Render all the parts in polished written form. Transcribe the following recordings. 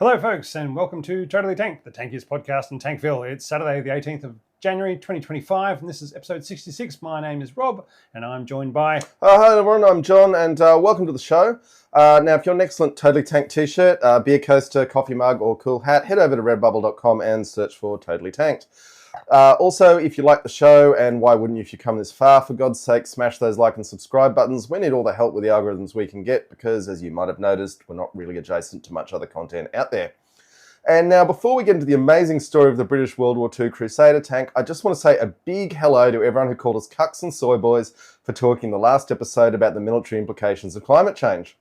Hello, folks, and welcome to Totally Tanked, the tankiest podcast in Tankville. It's Saturday, the 18th of January, 2025, and this is episode 66. My name is Rob, and I'm joined by... Hi, everyone. I'm John, and welcome to the show. Now, if you're an excellent Totally Tanked t-shirt, beer coaster, coffee mug, or cool hat, head over to redbubble.com and search for Totally Tanked. Also, if you like the show, and why wouldn't you if you come this far, for God's sake, smash those like and subscribe buttons. We need all the help with the algorithms we can get because, as you might have noticed, we're not really adjacent to much other content out there. And now, before we get into the amazing story of the British World War II Crusader tank, I just want to say a big hello to everyone who called us cucks and soy boys for talking the last episode about the military implications of climate change.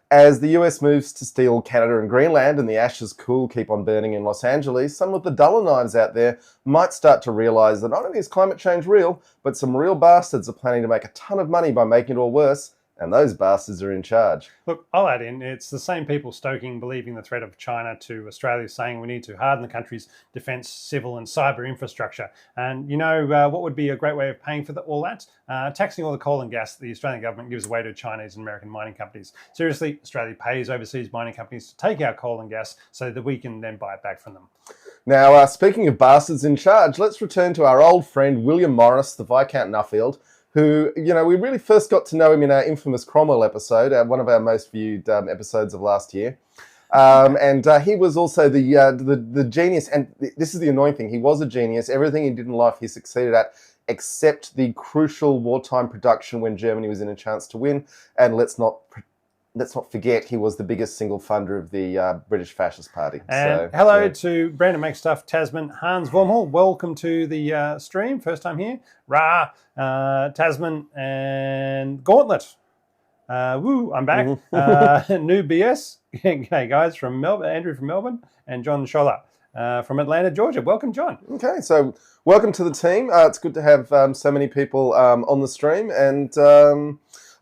As the US moves to steal Canada and Greenland and the ashes cool keep on burning in Los Angeles, some of the duller knives out there might start to realise that not only is climate change real, but some real bastards are planning to make a ton of money by making it all worse, and those bastards are in charge. Look, I'll add in, it's the same people stoking believing the threat of China to Australia, saying we need to harden the country's defence, civil and cyber infrastructure. And you know what would be a great way of paying for all that? Taxing all the coal and gas that the Australian government gives away to Chinese and American mining companies. Seriously, Australia pays overseas mining companies to take our coal and gas so that we can then buy it back from them. Now, speaking of bastards in charge, let's return to our old friend William Morris, the Viscount Nuffield, who, you know, we really first got to know him in our infamous Cromwell episode, one of our most viewed episodes of last year. And he was also the genius, and this is the annoying thing, he was a genius. Everything he did in life he succeeded at, except the crucial wartime production when Germany was in a chance to win. And let's not forget, he was the biggest single funder of the British Fascist Party. And hello to Brandon Makestuff, Tasman, Hans Wormhall. Welcome to the stream. First time here. Ra, Tasman, and Gauntlet. Woo, I'm back. New BS. Okay, guys, from Melbourne, Andrew from Melbourne, and John Scholler from Atlanta, Georgia. Welcome, John. Okay, so welcome to the team. It's good to have so many people on the stream, and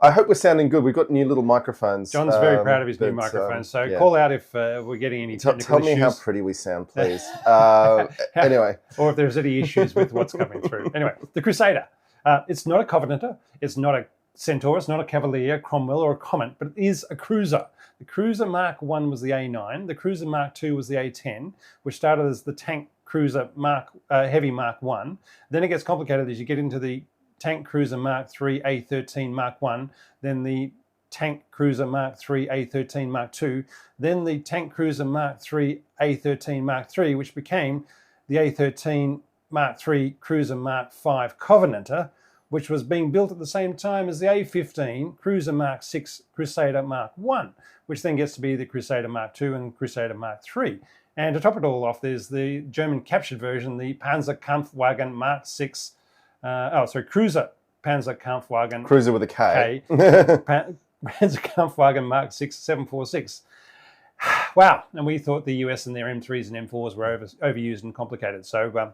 I hope we're sounding good. We've got new little microphones. John's very proud of his new microphones, so yeah. Call out if we're getting any technical issues. Tell me how pretty we sound, please. Anyway. Or if there's any issues with what's coming through. Anyway, the Crusader. It's not a Covenanter. It's not a Centaur. It's not a Cavalier, Cromwell, or a Comet, but it is a cruiser. The Cruiser Mark I was the A9. The Cruiser Mark II was the A10, which started as the Tank Cruiser Heavy Mark I. Then it gets complicated as you get into the Tank Cruiser Mark III A13 Mark I, then the Tank Cruiser Mark III A13 Mark II, then the Tank Cruiser Mark III A13 Mark III, which became the A13 Mark III Cruiser Mark V Covenanter, which was being built at the same time as the A15 Cruiser Mark VI Crusader Mark I, which then gets to be the Crusader Mark II and Crusader Mark III. And to top it all off, there's the German captured version, the Panzerkampfwagen Mark VI. Cruiser Panzerkampfwagen. Cruiser with a K. Panzerkampfwagen Mark 6 746. Wow, and we thought the US and their M3s and M4s were overused and complicated. So,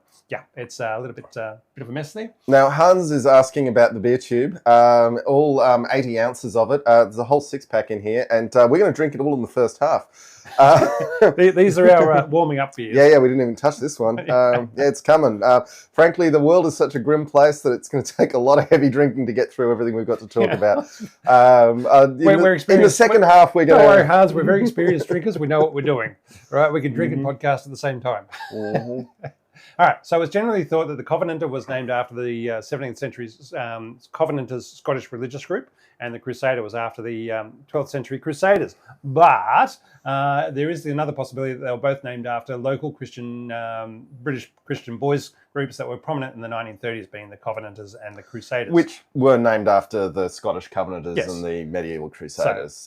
it's a little bit of a mess there. Now, Hans is asking about the beer tube. All 80 ounces of it. There's a whole six-pack in here, and we're going to drink it all in the first half. These are our warming up beers. Yeah, we didn't even touch this one. It's coming. Frankly, the world is such a grim place that it's going to take a lot of heavy drinking to get through everything we've got to talk about. We're experienced. In the second half, we're going to... Don't worry, Hans, we're very experienced drinkers. We know what we're doing. Right? We can drink and podcast at the same time. Mm-hmm. All right, so it's generally thought that the Covenanter was named after the 17th century's Covenanters Scottish religious group, and the Crusader was after the 12th century Crusaders. But there is another possibility that they were both named after local Christian, British Christian boys groups that were prominent in the 1930s, being the Covenanters and the Crusaders. Which were named after the Scottish Covenanters yes. and the medieval Crusaders.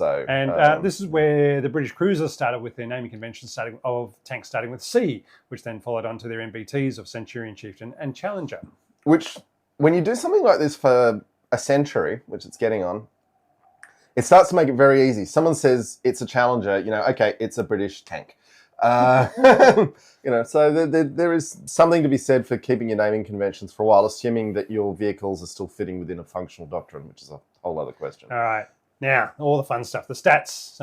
This is where the British cruisers started with their naming convention of tanks starting with C, which then followed on to their MBTs of Centurion, Chieftain and Challenger. Which, when you do something like this for a century, which it's getting on, it starts to make it very easy. Someone says it's a Challenger, okay, it's a British tank. So there is something to be said for keeping your naming conventions for a while, assuming that your vehicles are still fitting within a functional doctrine, which is a whole other question. All right. Now, all the fun stuff. The stats.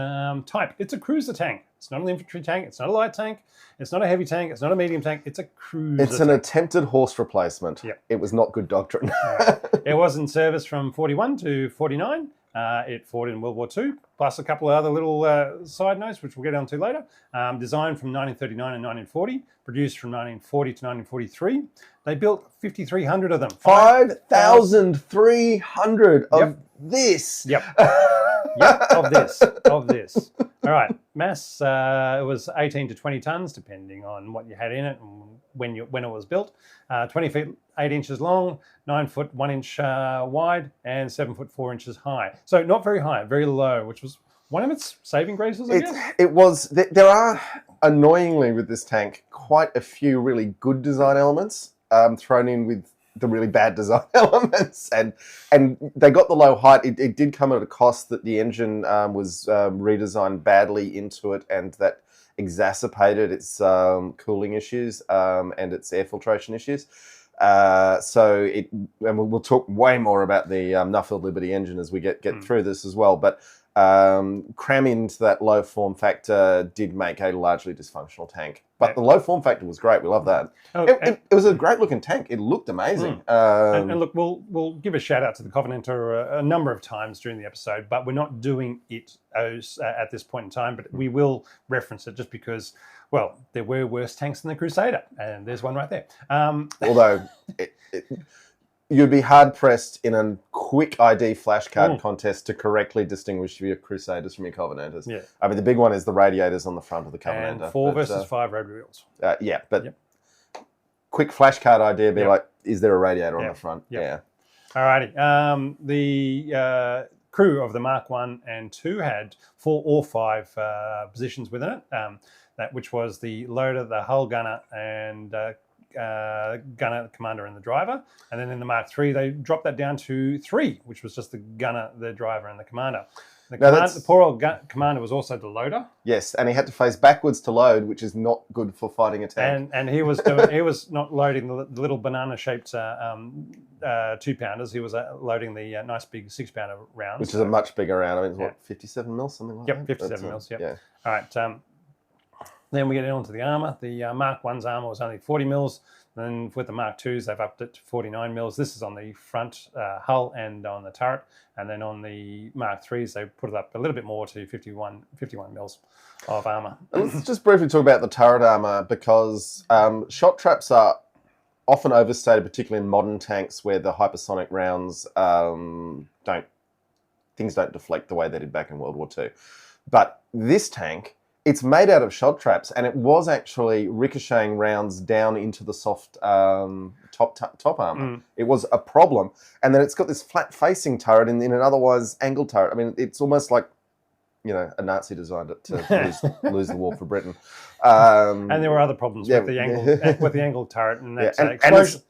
Type. It's a cruiser tank. It's not an infantry tank. It's not a light tank. It's not a heavy tank. It's not a medium tank. It's a cruiser It's an tank. attempted horse replacement. Yep. It was not good doctrine. It was in service from 41 to 49. It fought in World War II, plus a couple of other little side notes, which we'll get onto later. Designed from 1939 and 1940, produced from 1940 to 1943. They built 5,300 of them. 5,300 of this. Yep. Yep, of this. All right, mass, it was 18 to 20 tons, depending on what you had in it and when it was built. 20 feet 8 inches long, 9 foot 1 inch wide, and 7 foot 4 inches high. So not very high, very low, which was one of its saving graces, I guess. It was. There are, annoyingly with this tank, quite a few really good design elements thrown in with the really bad design elements, and they got the low height. It did come at a cost that the engine was redesigned badly into it, and that exacerbated its cooling issues and its air filtration issues. And we'll talk way more about the Nuffield Liberty engine as we get through this as well. But cramming into that low form factor did make a largely dysfunctional tank. But the low form factor was great. We love that. It was a great looking tank. It looked amazing. And look, we'll give a shout out to the Covenanter a number of times during the episode, but we're not doing it at this point in time. But we will reference it just because, well, there were worse tanks than the Crusader, and there's one right there. Although you'd be hard pressed in a quick ID flashcard contest to correctly distinguish your Crusaders from your Covenanters. Yeah. I mean, the big one is the radiators on the front of the Covenanter. And 4 versus 5 road wheels. Quick flashcard idea be like, is there a radiator on the front? Yep. Yeah. Alrighty. The crew of the Mark 1 and 2 had 4 or 5 positions within it, which was the loader, the hull gunner, and gunner, the commander, and the driver. And then in the Mark III, they dropped that down to 3, which was just the gunner, the driver, and the commander. The poor old commander was also the loader. Yes, and he had to face backwards to load, which is not good for fighting a tank. And he was not loading the little banana-shaped 2-pounders. He was loading the nice big 6-pounder rounds, which is a much bigger round. I mean, it's 57 mils, something like that. Yep, 57 mils. Yep. Yeah. All right. Then we get on to the armour. The Mark 1's armour was only 40 mils. Then with the Mark 2s, they've upped it to 49 mils. This is on the front hull and on the turret. And then on the Mark 3s, they put it up a little bit more to 51 mils of armour. Let's just briefly talk about the turret armour, because shot traps are often overstated, particularly in modern tanks where the hypersonic rounds things don't deflect the way they did back in World War II. But this tank, it's made out of shot traps, and it was actually ricocheting rounds down into the soft top armor. It was a problem. And then it's got this flat-facing turret in an otherwise angled turret. I mean, it's almost like, a Nazi designed it to lose the war for Britain. And there were other problems with the angled turret, and that's and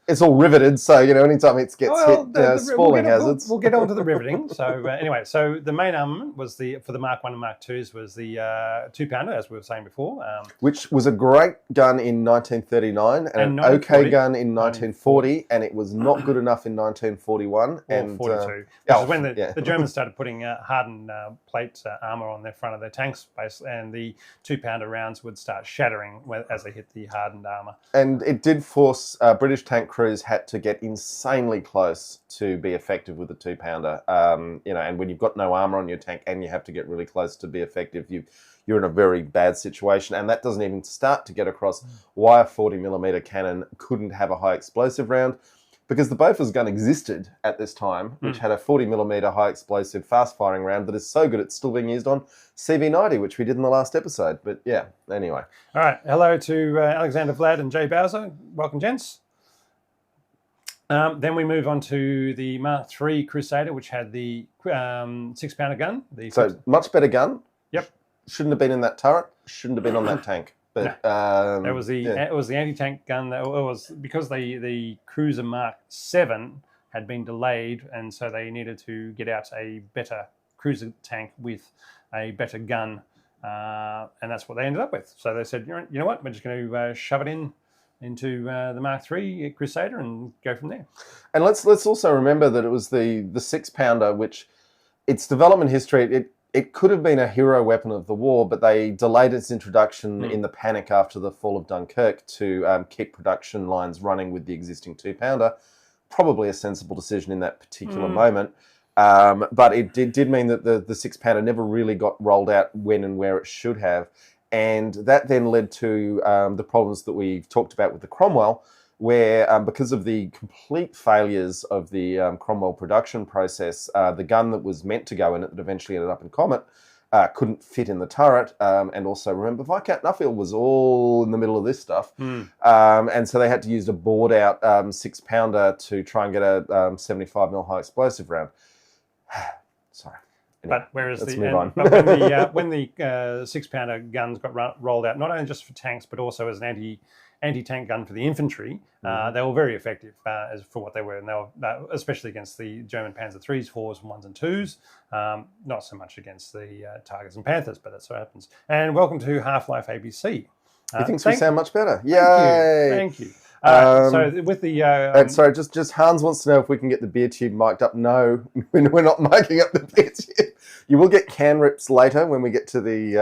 it's all riveted. So anytime it gets hit, spalling hazards. We'll get on to the riveting. So anyway, so the main armament was for the Mark 1 and Mark 2s was the 2-pounder, as we were saying before, which was a great gun in 1939 and an okay gun in 1940, and it was not good enough in 1941 and 42. Which is when the Germans started putting hardened plate armor on their front of their tanks, and the 2-pounder rounds would start shattering as they hit the hardened armour. And it did force British tank crews had to get insanely close to be effective with the 2-pounder. And when you've got no armour on your tank and you have to get really close to be effective, you're in a very bad situation. And that doesn't even start to get across why a 40mm cannon couldn't have a high explosive round, because the Bofors gun existed at this time, which had a 40mm high explosive fast firing round that is so good it's still being used on CV90, which we did in the last episode. But yeah, anyway. All right. Hello to Alexander Vlad and Jay Bowser. Welcome, gents. Then we move on to the Mark III Crusader, which had the 6-pounder gun. Much better gun. Yep. Shouldn't have been in that turret. Shouldn't have been on that tank. But no. It was the anti-tank gun. It was because the Cruiser Mark 7 had been delayed, and so they needed to get out a better cruiser tank with a better gun, and that's what they ended up with. So they said, you know what, we're just going to shove it into the Mark III Crusader and go from there. And let's also remember that it was the 6-pounder, which its development history, it could have been a hero weapon of the war, but they delayed its introduction in the panic after the fall of Dunkirk to keep production lines running with the existing 2-pounder. Probably a sensible decision in that particular moment. But it did mean that the 6-pounder never really got rolled out when and where it should have. And that then led to the problems that we've talked about with the Cromwell, where because of the complete failures of the Cromwell production process, the gun that was meant to go in it that eventually ended up in Comet couldn't fit in the turret. And also, remember, Viscount Nuffield was all in the middle of this stuff. And so they had to use a bored-out 6-pounder to try and get a 75mm high explosive round. Sorry. Anyway, but whereas let's move on. but when the 6-pounder guns got rolled out, not only just for tanks but also as an anti-tank gun for the infantry, they were very effective as for what they were, and they were especially against the German Panzer IIIs, 4s, 1s, and 2s. Not so much against the Tigers and Panthers, but that's what happens. And welcome to Half-Life ABC. He thinks we sound much better. Yay! Thank you. So with the sorry, just Hans wants to know if we can get the beer tube mic'd up. No, we're not miking up the beer tube. You will get can rips later when we get to the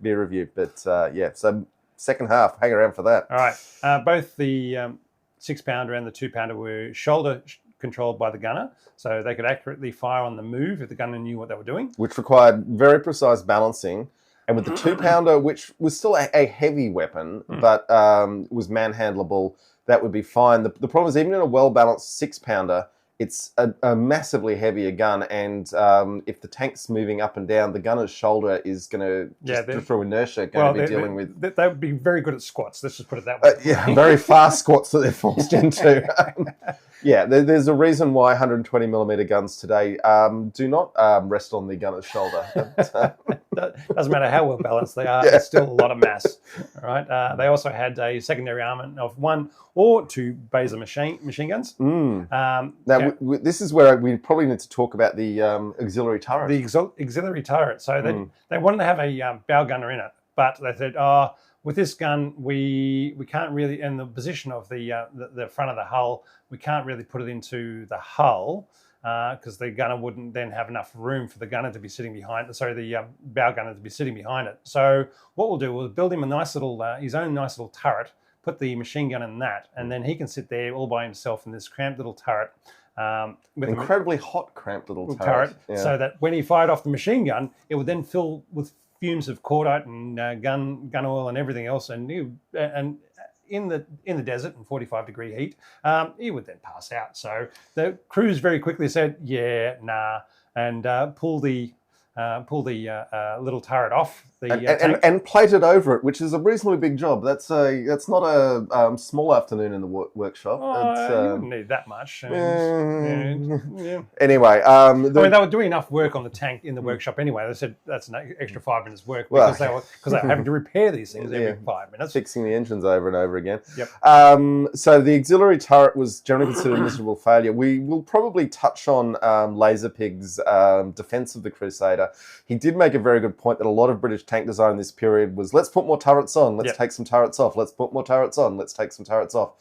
beer review. But yeah, so second half, hang around for that. All right. Both the 6-pounder and the 2-pounder were shoulder controlled by the gunner, so they could accurately fire on the move if the gunner knew what they were doing, which required very precise balancing. And with the 2-pounder, which was still a heavy weapon, but was manhandleable, that would be fine. The problem is, even in a well-balanced 6-pounder, it's a massively heavier gun, and if the tank's moving up and down, the gunner's shoulder is going to, just through inertia, be dealing with... They would be very good at squats, let's just put it that way. Yeah, very fast squats that they're forced into. Yeah, there's a reason why 120mm guns today do not rest on the gunner's shoulder. Doesn't matter how well balanced they are, it's still a lot of mass. All right. They also had a secondary armament of 1 or 2 Baser machine guns. Now, this is where we probably need to talk about the auxiliary turret. The auxiliary turret. So they wanted to have a bow gunner in it, but they said, with this gun, we can't really, in the position of the front of the hull, we can't really put it into the hull because the gunner wouldn't then have enough room for the gunner to be sitting behind. Sorry, the bow gunner to be sitting behind it. So what we'll do, we'll build him a nice little, his own nice little turret, put the machine gun in that, and then he can sit there all by himself in this cramped little turret. With incredibly hot, cramped little turret. So that when he fired off the machine gun, it would then fill with fumes of cordite and gun oil and everything else, and in the desert in 45-degree heat, he would then pass out. So the crews very quickly said, "Yeah, nah," and pull the little turret off the tank. And plate it over it, which is a reasonably big job. That's not a small afternoon in the workshop. You wouldn't need that much. Anyway, I mean, they were doing enough work on the tank in the workshop anyway. They said that's an extra 5 minutes work because they were having to repair these things every 5 minutes, fixing the engines over and over again. Yep. So the auxiliary turret was generally considered a miserable failure. We will probably touch on Laserpig's defense of the Crusader. He did make a very good point that a lot of British tank design in this period was, let's put more turrets on, let's take some turrets off, let's put more turrets on, let's take some turrets off.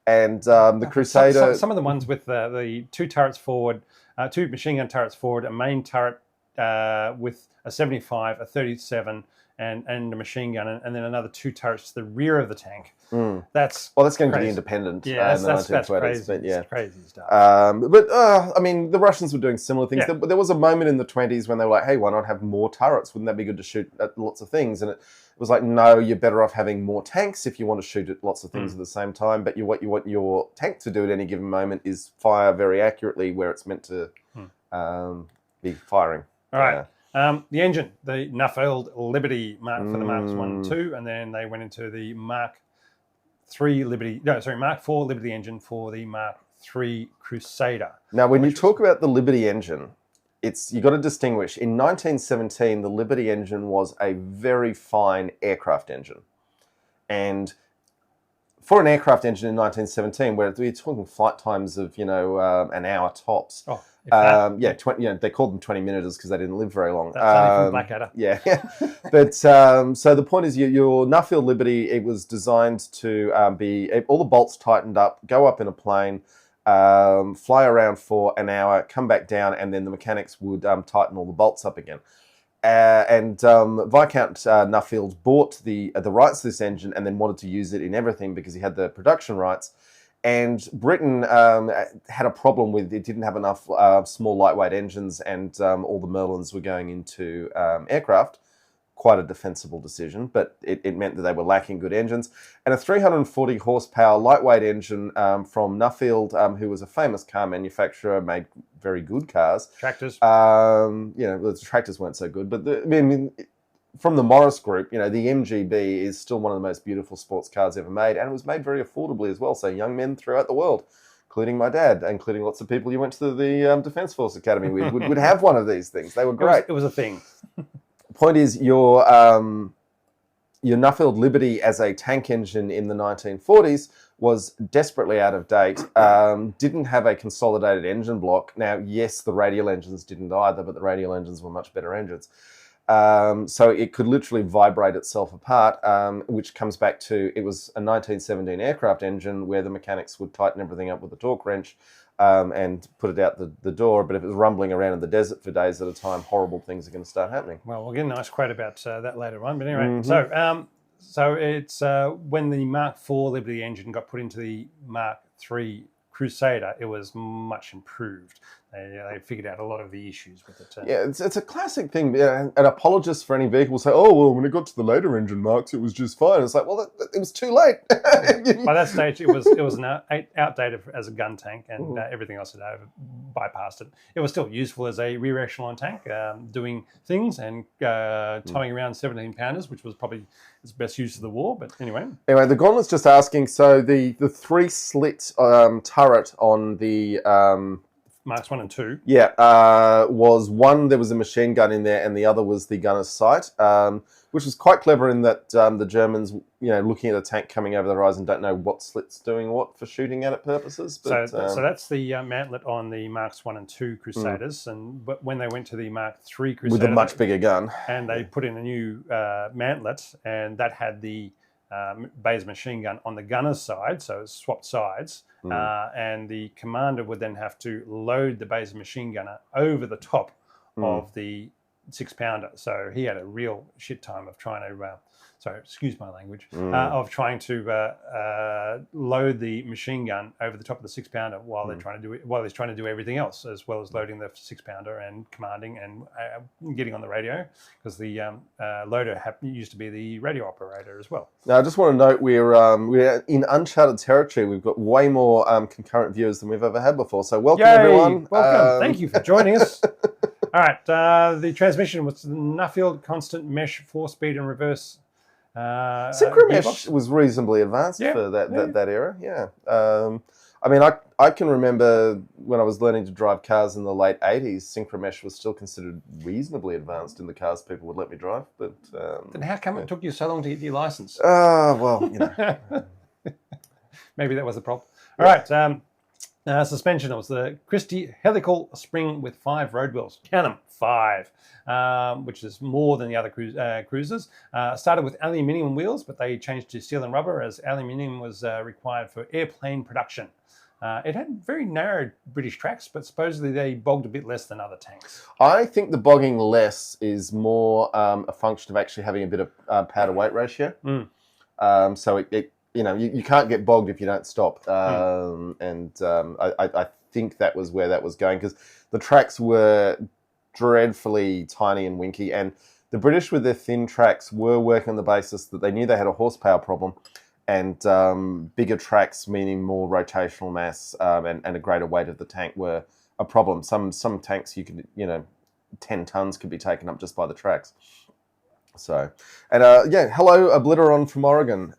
And the Crusader... Some of the ones with the 2 turrets forward, 2 machine gun turrets forward, a main turret with a 75, a 37, and a machine gun, and then another 2 turrets to the rear of the tank. That's going crazy. to be independent. Yeah, in the 1920s, that's crazy. But yeah, it's crazy stuff. I mean, the Russians were doing similar things. Yeah. There was a moment in the 20s when they were like, "Hey, why not have more turrets? Wouldn't that be good to shoot at lots of things?" And it was like, "No, you're better off having more tanks if you want to shoot at lots of things at the same time. But what you want your tank to do at any given moment is fire very accurately where it's meant to be firing." All right. The engine, the Nuffield Liberty for the Marks 1 and 2, and then they went into the Mark IV Liberty engine for the Mark III Crusader. Now, when you talk about the Liberty engine, you've got to distinguish. In 1917, the Liberty engine was a very fine aircraft engine. And for an aircraft engine in 1917, where we're talking flight times of, an hour tops. Oh. They called them 20-minuters because they didn't live very long. That's only from Blackadder. Yeah. But so the point is your Nuffield Liberty, it was designed to be all the bolts tightened up, go up in a plane, fly around for an hour, come back down, and then the mechanics would tighten all the bolts up again. And Viscount Nuffield bought the rights to this engine and then wanted to use it in everything because he had the production rights. And Britain had a problem with it didn't have enough small lightweight engines, and all the Merlins were going into aircraft. Quite a defensible decision, but it meant that they were lacking good engines. And a 340 horsepower lightweight engine from Nuffield, who was a famous car manufacturer, made very good cars. Tractors. The tractors weren't so good, but from the Morris Group, the MGB is still one of the most beautiful sports cars ever made, and it was made very affordably as well. So young men throughout the world, including my dad, including lots of people you went to the Defence Force Academy with, would have one of these things. They were great. It was a thing. Point is, your Nuffield Liberty as a tank engine in the 1940s was desperately out of date, didn't have a consolidated engine block. Now, yes, the radial engines didn't either, but the radial engines were much better engines. So it could literally vibrate itself apart, which comes back to, it was a 1917 aircraft engine where the mechanics would tighten everything up with a torque wrench and put it out the door. But if it was rumbling around in the desert for days at a time, horrible things are going to start happening. Well, we'll get a nice quote about that later on. But anyway, so it's when the Mark IV Liberty engine got put into the Mark III Crusader, it was much improved. They figured out a lot of the issues with it. Yeah, it's a classic thing. An apologist for any vehicle will say, "Oh, well, when it got to the later engine marks, it was just fine." It's like, well, it was too late. By that stage, it was outdated as a gun tank, and everything else had bypassed it. It was still useful as a rear echelon tank, doing things and towing around 17-pounders, which was probably its best use of the war. But anyway, the Gauntlet's just asking. So the 3-slit turret on the Marks 1 and 2. Yeah, was one, there was a machine gun in there, and the other was the gunner's sight, which was quite clever in that the Germans, looking at a tank coming over the horizon, don't know what slit's doing what for shooting at it purposes. But, so that's the mantlet on the Marks 1 and 2 Crusaders, but when they went to the Mark III Crusader... with a much bigger gun. And they put in a new mantlet, and that had the Bayes machine gun on the gunner's side, so it swapped sides. And the commander would then have to load the Bayes machine gunner over the top of the 6-pounder. So he had a real shit time of trying to, excuse my language, of trying to load the machine gun over the top of the 6-pounder while he's trying to do everything else, as well as loading the 6-pounder and commanding and getting on the radio, because the loader used to be the radio operator as well. Now, I just want to note we're in uncharted territory. We've got way more concurrent viewers than we've ever had before. So welcome, everyone. Welcome. Thank you for joining us. All right. The transmission was Nuffield constant mesh 4-speed and reverse. Synchromesh was reasonably advanced for that era. Yeah. I can remember when I was learning to drive cars in the late 80s, Synchromesh was still considered reasonably advanced in the cars people would let me drive. But then how come it took you so long to get your license? Maybe that was the problem. All right. Suspension, it was the Christie helical spring with 5 road wheels. Count them, 5, which is more than the other cruisers. Started with aluminium wheels, but they changed to steel and rubber as aluminium was required for airplane production. It had very narrow British tracks, but supposedly they bogged a bit less than other tanks. I think the bogging less is more a function of actually having a bit of power-to-weight ratio. So you can't get bogged if you don't stop. I think that was where that was going, because the tracks were dreadfully tiny and winky, and the British with their thin tracks were working on the basis that they knew they had a horsepower problem, and bigger tracks, meaning more rotational mass and a greater weight of the tank, were a problem. Some tanks you could, 10 tons could be taken up just by the tracks. So, and hello, Obliteron from Oregon.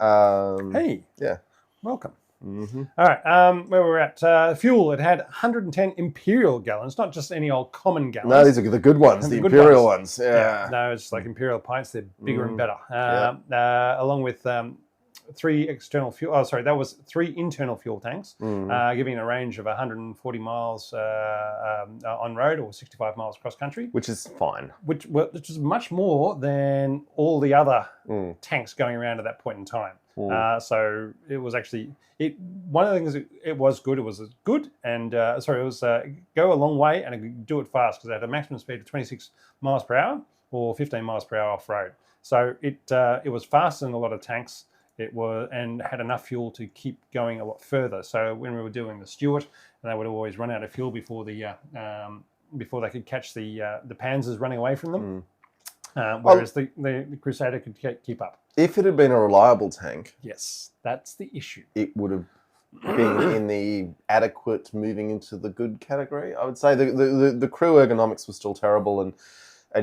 Hey. Yeah. Welcome. All right, where we're at, fuel, it had 110 imperial gallons, not just any old common gallons. No, these are the good ones, the imperial ones. Yeah. No, it's like imperial pints, they're bigger and better. Along with 3 external fuel, that was 3 internal fuel tanks, giving a range of 140 miles on road or 65 miles cross country. Which is fine. Which is much more than all the other tanks going around at that point in time. So it was actually, one of the things, it was good, and it was go a long way and it could do it fast, because it had a maximum speed of 26 miles per hour or 15 miles per hour off-road. So it was faster than a lot of tanks. It was and had enough fuel to keep going a lot further. So when we were doing the Stuart, they would always run out of fuel before before they could catch the Panzers running away from them. Whereas the Crusader could keep up. If it had been a reliable tank, yes, that's the issue. It would have been in the adequate, moving into the good category. I would say the crew ergonomics was still terrible, and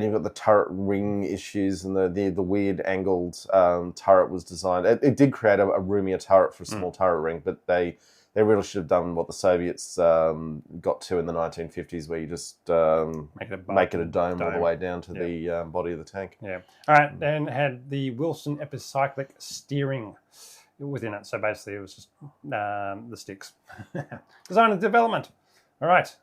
you've got the turret ring issues, and the weird angled turret was designed. It did create a roomier turret for a small turret ring, but they really should have done what the Soviets got to in the 1950s, where you just make it a dome all the way down to the body of the tank. Yeah. All right. Then had the Wilson epicyclic steering within it. So basically, it was just the sticks. Design and development. All right.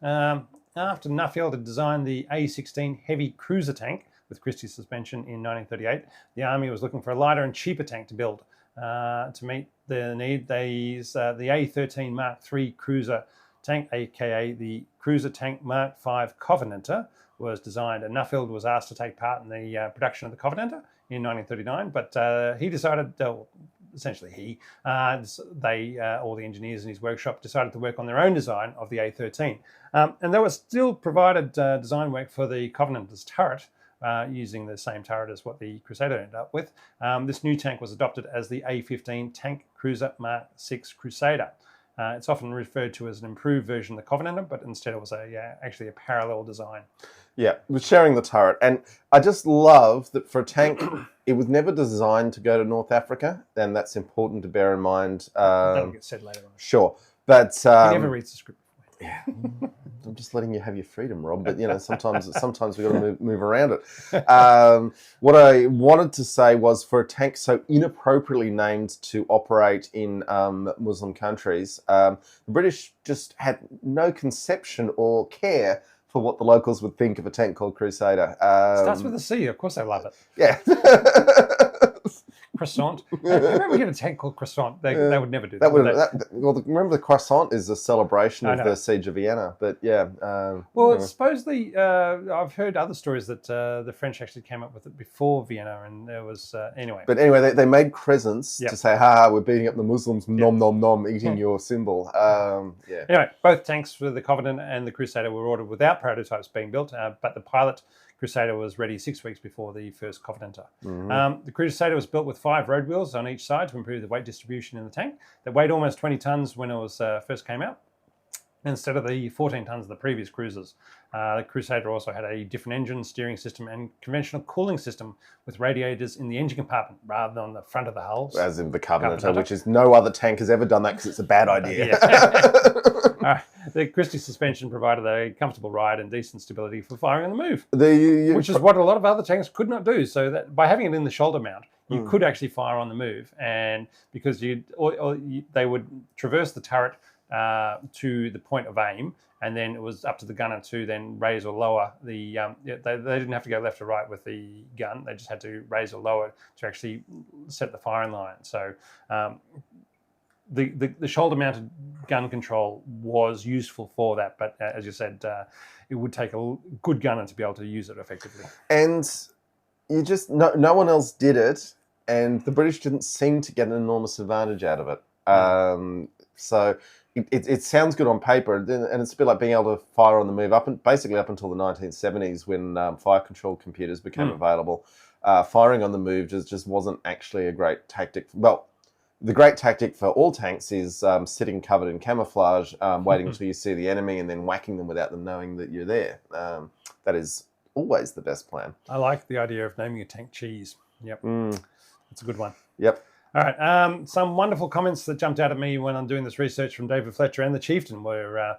After Nuffield had designed the A-16 heavy cruiser tank with Christie suspension in 1938, the Army was looking for a lighter and cheaper tank to build. To meet the need, the A-13 Mark III cruiser tank, aka the Cruiser Tank Mark V Covenanter, was designed, and Nuffield was asked to take part in the production of the Covenanter in 1939, but he decided, essentially all the engineers in his workshop decided to work on their own design of the A-13. And there was still provided design work for the Covenanter's turret, using the same turret as what the Crusader ended up with. This new tank was adopted as the A-15 Tank Cruiser Mark VI Crusader. It's often referred to as an improved version of the Covenanter, but instead it was actually a parallel design. Yeah, with sharing the turret. And I just love that for a tank, it was never designed to go to North Africa, and that's important to bear in mind. That'll get said later on. Sure. But he never reads the script. Yeah. I'm just letting you have your freedom, Rob. But sometimes we got to move around it. What I wanted to say was, for a tank so inappropriately named to operate in Muslim countries, the British just had no conception or care for what the locals would think of a tank called Crusader. Starts with a C. Of course, they love it. Yeah. Croissant. I remember we had a tank called Croissant. They would never do that. Remember, the croissant is a celebration of the Siege of Vienna. But yeah. Supposedly, I've heard other stories that the French actually came up with it before Vienna, and there was anyway. But anyway, they made crescents to say, "Ha, we're beating up the Muslims, nom nom nom, eating your symbol." Anyway, both tanks for the Covenant and the Crusader were ordered without prototypes being built, but the pilot Crusader was ready 6 weeks before the first Covenanter. The Crusader was built with 5 road wheels on each side to improve the weight distribution in the tank. That weighed almost 20 tons when it was first came out, instead of the 14 tons of the previous cruisers. The Crusader also had a different engine, steering system, and conventional cooling system with radiators in the engine compartment rather than on the front of the hull. As in the Covenanter, which is no other tank has ever done that because it's a bad idea. The Christie suspension provided a comfortable ride and decent stability for firing on the move, which is which what a lot of other tanks could not do. So that by having it in the shoulder mount, you could actually fire on the move, and because they would traverse the turret to the point of aim, and then it was up to the gunner to then raise or lower the. They didn't have to go left or right with the gun; they just had to raise or lower to actually set the firing line. So. The shoulder-mounted gun control was useful for that, but as you said, it would take a good gunner to be able to use it effectively. And you just no one else did it, and the British didn't seem to get an enormous advantage out of it. So it sounds good on paper, and it's a bit like being able to fire on the move basically up until the 1970s when fire control computers became available. Firing on the move just wasn't actually a great tactic. Well, the great tactic for all tanks is sitting covered in camouflage, waiting until you see the enemy, and then whacking them without them knowing that you're there. That is always the best plan. I like the idea of naming a tank Cheese. Yep, that's a good one. Yep. All right, some wonderful comments that jumped out at me when I'm doing this research from David Fletcher and the Chieftain were,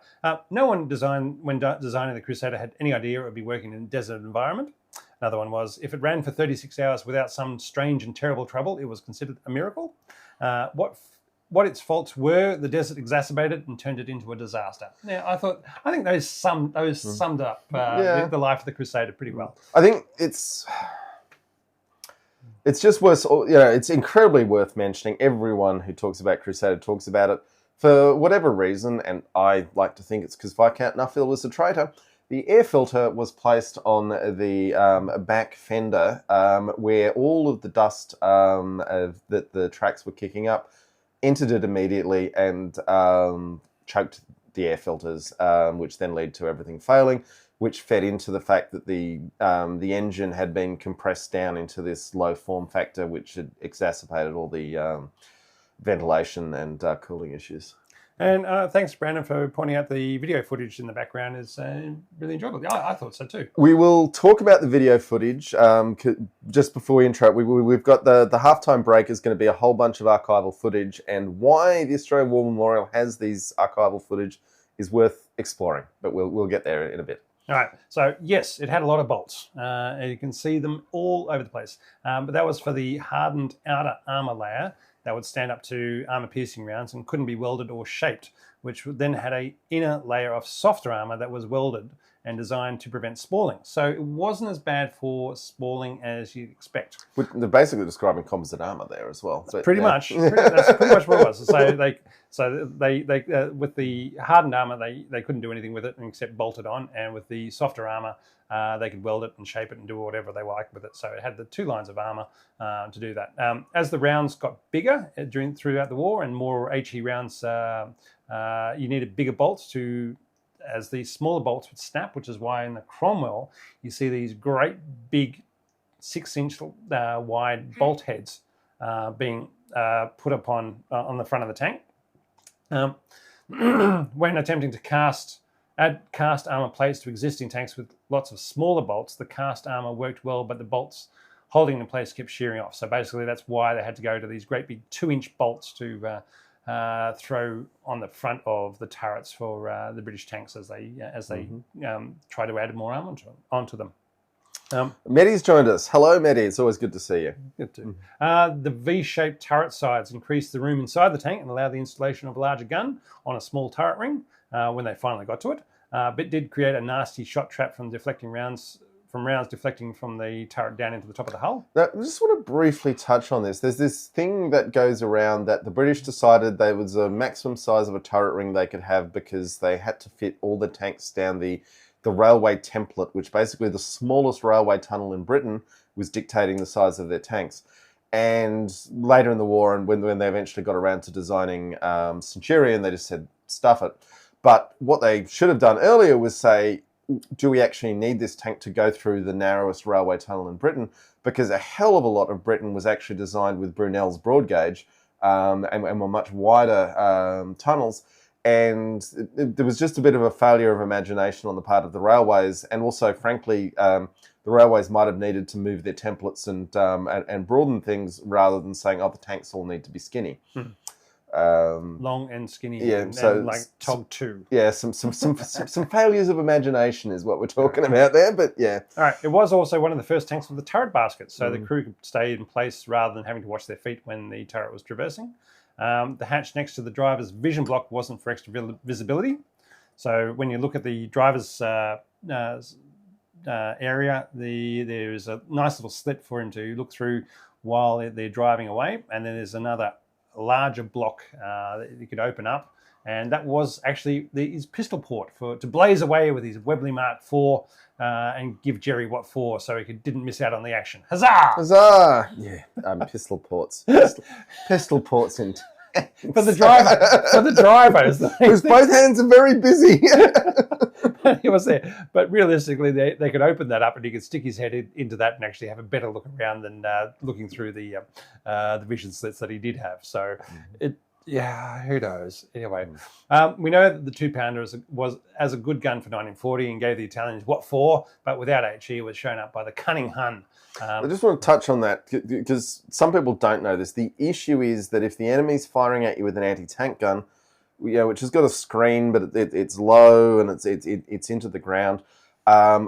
no one designing the Crusader had any idea it would be working in a desert environment. Another one was, if it ran for 36 hours without some strange and terrible trouble, it was considered a miracle. What its faults were, the desert exacerbated and turned it into a disaster. Now, I think those summed up the life of the Crusader pretty well. I think it's just worth, it's incredibly worth mentioning. Everyone who talks about Crusader talks about it for whatever reason, and I like to think it's because Viscount Nuffield was a traitor. The air filter was placed on the back fender where all of the dust that the tracks were kicking up entered it immediately and choked the air filters, which then led to everything failing, which fed into the fact that the engine had been compressed down into this low form factor, which had exacerbated all the ventilation and cooling issues. And thanks, Brandon, for pointing out the video footage in the background is really enjoyable. I thought so too. We will talk about the video footage just before we intro. We've got the halftime break is going to be a whole bunch of archival footage, and why the Australian War Memorial has these archival footage is worth exploring, but we'll get there in a bit. All right, so yes, it had a lot of bolts. You can see them all over the place, but that was for the hardened outer armour layer that would stand up to armour-piercing rounds and couldn't be welded or shaped, which then had an inner layer of softer armour that was welded and designed to prevent spalling. So it wasn't as bad for spalling as you'd expect. They're basically describing composite armour there as well. So, pretty much. That's pretty much what it was. So they with the hardened armour, they couldn't do anything with it except bolt it on, and with the softer armour, they could weld it and shape it and do whatever they liked with it. So it had the two lines of armour to do that. As the rounds got bigger throughout the war and more HE rounds, you needed bigger bolts as the smaller bolts would snap, which is why in the Cromwell you see these great big 6-inch wide bolt heads being put upon on the front of the tank. When attempting to add cast armour plates to existing tanks with lots of smaller bolts, the cast armour worked well, but the bolts holding in place kept shearing off. So basically that's why they had to go to these great big 2-inch bolts to throw on the front of the turrets for the British tanks as they try to add more armour onto them. Medi's joined us. Hello, Medi. It's always good to see you. Good too. The V-shaped turret sides increased the room inside the tank and allowed the installation of a larger gun on a small turret ring when they finally got to it. But it did create a nasty shot trap from rounds deflecting from the turret down into the top of the hull. Now, I just want to briefly touch on this. There's this thing that goes around that the British decided there was a maximum size of a turret ring they could have because they had to fit all the tanks down the railway template, which basically the smallest railway tunnel in Britain was dictating the size of their tanks. And later in the war, and when they eventually got around to designing Centurion, they just said, stuff it. But what they should have done earlier was say, do we actually need this tank to go through the narrowest railway tunnel in Britain? Because a hell of a lot of Britain was actually designed with Brunel's broad gauge and were much wider tunnels. And there was just a bit of a failure of imagination on the part of the railways. And also, frankly, the railways might have needed to move their templates and broaden things rather than saying, oh, the tanks all need to be skinny. Long and skinny, and like Tog 2. Yeah, some failures of imagination is what we're talking about there, but yeah. All right, it was also one of the first tanks with the turret basket, so the crew could stay in place rather than having to watch their feet when the turret was traversing. The hatch next to the driver's vision block wasn't for extra visibility, so when you look at the driver's area, there's a nice little slit for him to look through while they're driving away, and then there's another larger block that you could open up, and that was actually his pistol port to blaze away with his Webley Mark IV and give Jerry what for, so he didn't miss out on the action. Huzzah! Huzzah! Yeah, pistol ports. Pistol ports in for the driver. Because both hands are very busy. He was there, but realistically, they could open that up, and he could stick his head into that and actually have a better look around than looking through the vision slits that he did have. So, who knows? Anyway, we know that the 2-pounder was as a good gun for 1940 and gave the Italians what for, but without HE, it was shown up by the cunning Hun. I just want to touch on that because some people don't know this. The issue is that if the enemy's firing at you with an anti-tank gun, which has got a screen, but it's low and it's into the ground,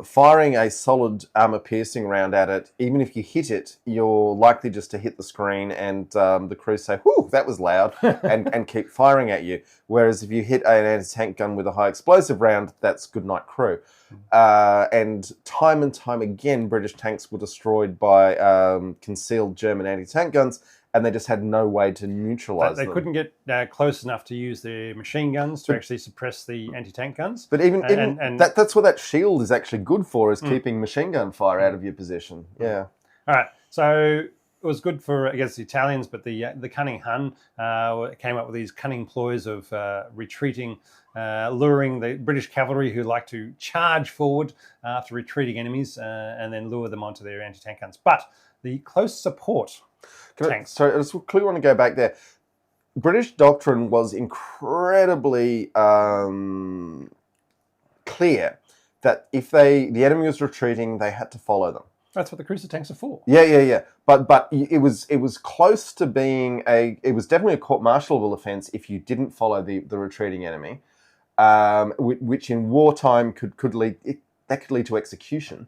firing a solid armour-piercing round at it, even if you hit it, you're likely just to hit the screen and the crew say, whew, that was loud, and keep firing at you. Whereas if you hit an anti-tank gun with a high explosive round, that's good night crew. And time again, British tanks were destroyed by concealed German anti-tank guns, and they just had no way to neutralize They them. couldn't get close enough to use their machine guns to actually suppress the anti-tank guns. But even that's what that shield is actually good for, is keeping machine gun fire out of your position. Yeah. All right, so it was good for against the Italians, but the cunning Hun came up with these cunning ploys of retreating, luring the British cavalry who like to charge forward after retreating enemies and then lure them onto their anti-tank guns. But the close support tanks. Sorry, I just clearly want to go back there. British doctrine was incredibly clear that if the enemy was retreating, they had to follow them. That's what the cruiser tanks are for. Yeah. But it was close to being it was definitely a court-martialable offence if you didn't follow the retreating enemy, which in wartime could lead to execution.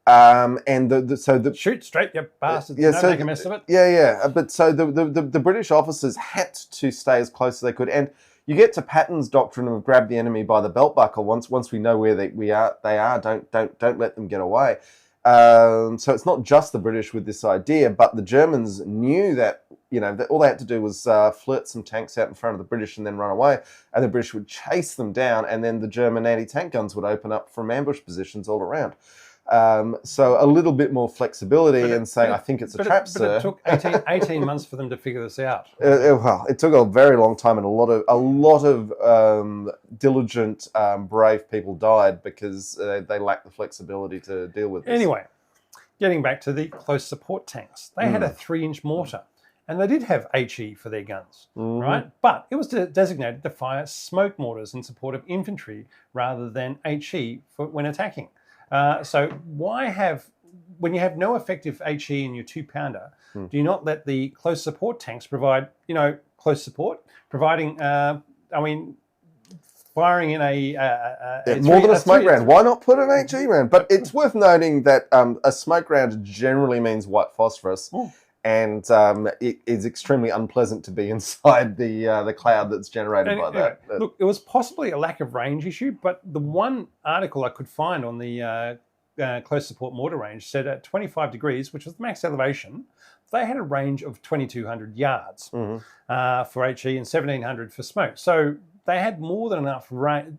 Shoot straight, you bastards! Yeah, Don't so make a mess of it. Yeah. But so the British officers had to stay as close as they could, and you get to Patton's doctrine of grab the enemy by the belt buckle. Once we know where they are, don't let them get away. So it's not just the British with this idea, but the Germans knew that that all they had to do was flirt some tanks out in front of the British and then run away, and the British would chase them down, and then the German anti-tank guns would open up from ambush positions all around. So a little bit more flexibility and saying, I think it's a trap, sir. But it took 18 months for them to figure this out. Well, it took a very long time, and a lot of diligent, brave people died because they lacked the flexibility to deal with this. Anyway, getting back to the close support tanks. They had a 3-inch mortar, and they did have HE for their guns, right? But it was designated to fire smoke mortars in support of infantry rather than HE for when attacking. So when you have no effective HE in your 2-pounder, do you not let the close support tanks provide, close support, providing, firing in more than a smoke round. Why not put an HE round? But it's worth noting that a smoke round generally means white phosphorus. And it is extremely unpleasant to be inside the cloud that's generated by that. Look, it was possibly a lack of range issue, but the one article I could find on the close support mortar range said at 25 degrees, which was the max elevation, they had a range of 2,200 yards for HE and 1,700 for smoke. So they had more than enough range.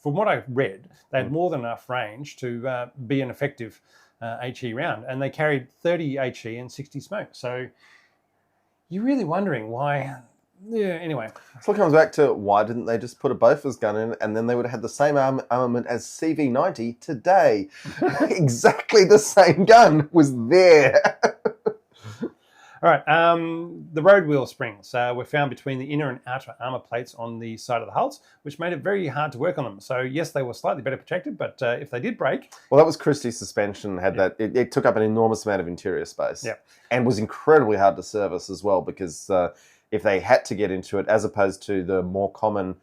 From what I've read, they had more than enough range to be an effective HE round, and they carried 30 HE and 60 smoke. So you're really wondering why. Yeah, anyway. So it comes back to, why didn't they just put a Bofors gun in, and then they would have had the same armament as CV90 today. Exactly the same gun was there. All right, the road wheel springs were found between the inner and outer armour plates on the side of the hulls, which made it very hard to work on them. So yes, they were slightly better protected, but if they did break... Well, that was Christie's suspension, had that. It took up an enormous amount of interior space. Yeah. And was incredibly hard to service as well, because if they had to get into it, as opposed to the more common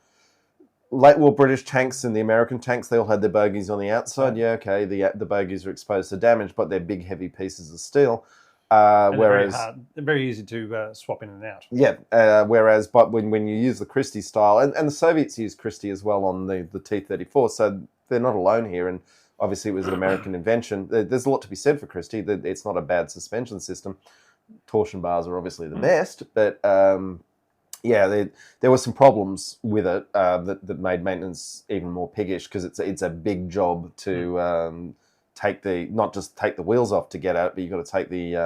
late war British tanks and the American tanks, they all had their bogies on the outside. Yeah, okay, the bogies are exposed to damage, but they're big, heavy pieces of steel. Whereas they're very easy to swap in and out. Yeah, whereas but when you use the Christie style, and the Soviets used Christie as well on the T-34, so they're not alone here, and obviously it was an American invention. There's a lot to be said for Christie. It's not a bad suspension system. Torsion bars are obviously the best, but there were some problems with it that made maintenance even more piggish, because it's a big job to not just take the wheels off to get out, but you've got to take the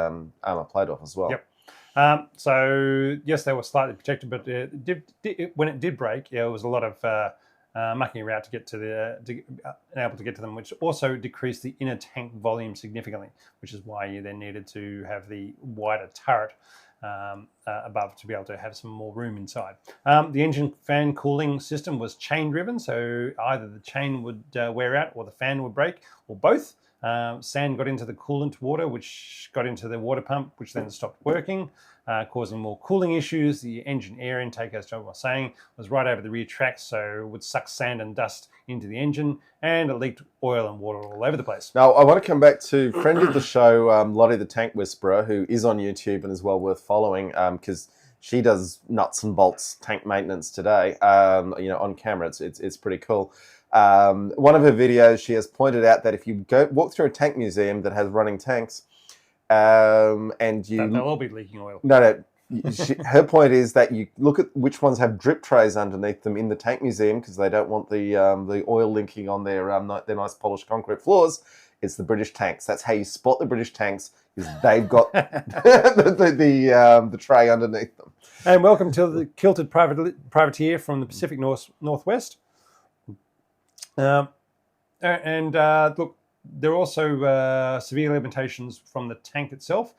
armour plate off as well. Yep. So yes, they were slightly protected, but when it did break, it was a lot of mucking around to get to able to get to them, which also decreased the inner tank volume significantly, which is why you then needed to have the wider turret above to be able to have some more room inside. The engine fan cooling system was chain driven, so either the chain would wear out or the fan would break, or both. Sand got into the coolant water, which got into the water pump, which then stopped working, causing more cooling issues. The engine air intake, as John was saying, was right over the rear tracks, so it would suck sand and dust into the engine, and it leaked oil and water all over the place. Now, I want to come back to friend of the show, Lottie the Tank Whisperer, who is on YouTube and is well worth following, because she does nuts and bolts tank maintenance today, on camera. It's pretty cool. One of her videos, she has pointed out that if you walk through a tank museum that has running tanks, and you... They'll all be leaking oil. No, her point is that you look at which ones have drip trays underneath them in the tank museum because they don't want the oil linking on their nice polished concrete floors. It's the British tanks. That's how you spot the British tanks, is they've got the tray underneath them. And welcome to the kilted privateer from the Pacific Northwest. Look, there are also severe limitations from the tank itself,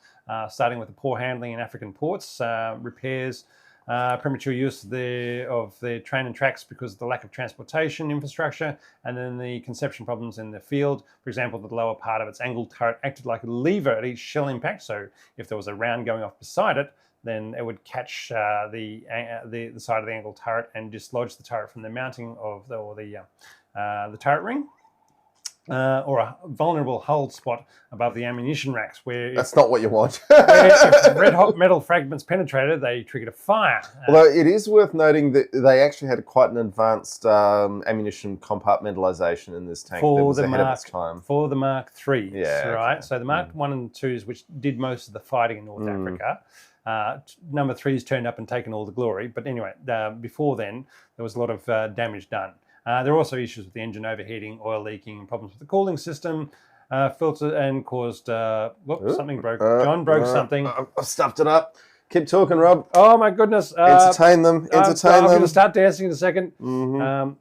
starting with the poor handling in African ports, repairs, premature use of the train and tracks because of the lack of transportation infrastructure, and then the conception problems in the field. For example, the lower part of its angled turret acted like a lever at each shell impact, so if there was a round going off beside it, then it would catch the side of the angled turret and dislodge the turret from the mounting of the turret ring. Or a vulnerable hull spot above the ammunition racks, where that's not what you want. if red hot metal fragments penetrated, they triggered a fire. Although it is worth noting that they actually had quite an advanced ammunition compartmentalization in this tank that was ahead of its time. For the Mark IIIs, right? Okay. So the Mark 1 and 2s, which did most of the fighting in North Africa, number 3s turned up and taken all the glory. But anyway, before then, there was a lot of damage done. There are also issues with the engine overheating, oil leaking, and problems with the cooling system, filter, and caused... something broke. John broke something. I've stuffed it up. Keep talking, Rob. Oh, my goodness. Entertain them. I'm going to start dancing in a second. Mm-hmm.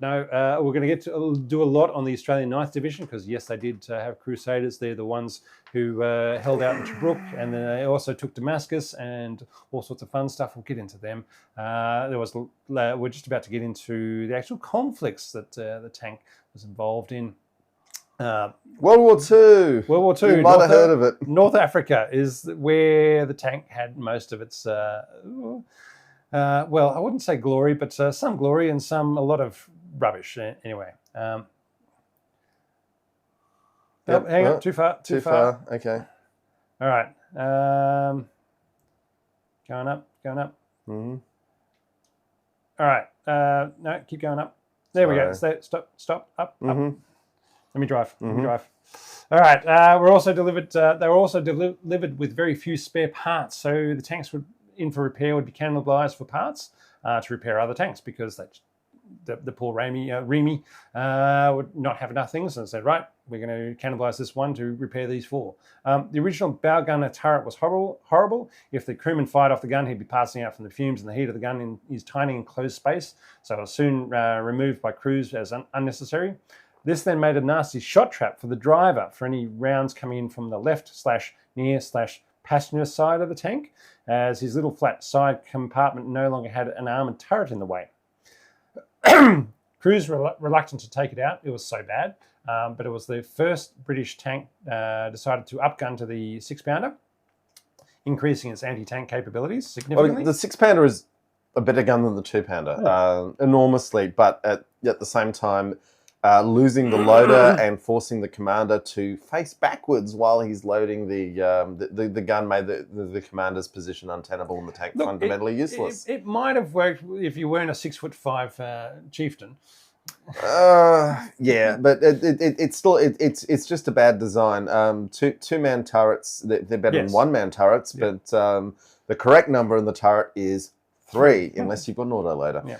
We're going to get to do a lot on the Australian 9th Division because, yes, they did have Crusaders. They're the ones who held out in Tobruk, and then they also took Damascus and all sorts of fun stuff. We'll get into them. We're just about to get into the actual conflicts that the tank was involved in. World War II. World War II. You might have heard of it. North Africa is where the tank had most of its... well, I wouldn't say glory, but some glory and a lot of rubbish. Anyway. Hang on, too far. Okay. All right. Going up. Mm-hmm. All right. No, keep going up. There we go. Stop. Up. Let me drive. All right. They were also delivered with very few spare parts, so the tanks in for repair would be cannibalised for parts to repair other tanks because the poor Remy would not have enough things, and said, right, we're going to cannibalise this one to repair these four. The original bow gunner turret was horrible. If the crewman fired off the gun, he'd be passing out from the fumes and the heat of the gun in his tiny enclosed space, so it was soon removed by crews as unnecessary. This then made a nasty shot trap for the driver for any rounds coming in from the left/near/passenger side of the tank, as his little flat side compartment no longer had an armoured turret in the way. Crews were reluctant to take it out. It was so bad. But it was the first British tank decided to upgun to the 6-pounder, increasing its anti-tank capabilities significantly. Well, the 6-pounder is a better gun than the 2-pounder, enormously, but at the same time, losing the loader and forcing the commander to face backwards while he's loading the gun made the commander's position untenable and the tank fundamentally useless. It might have worked if you weren't a 6'5" chieftain. Yeah, but it's still just a bad design. Two-man turrets, they're better than one-man turrets, but the correct number in the turret is 3, unless you've got an autoloader. Yeah.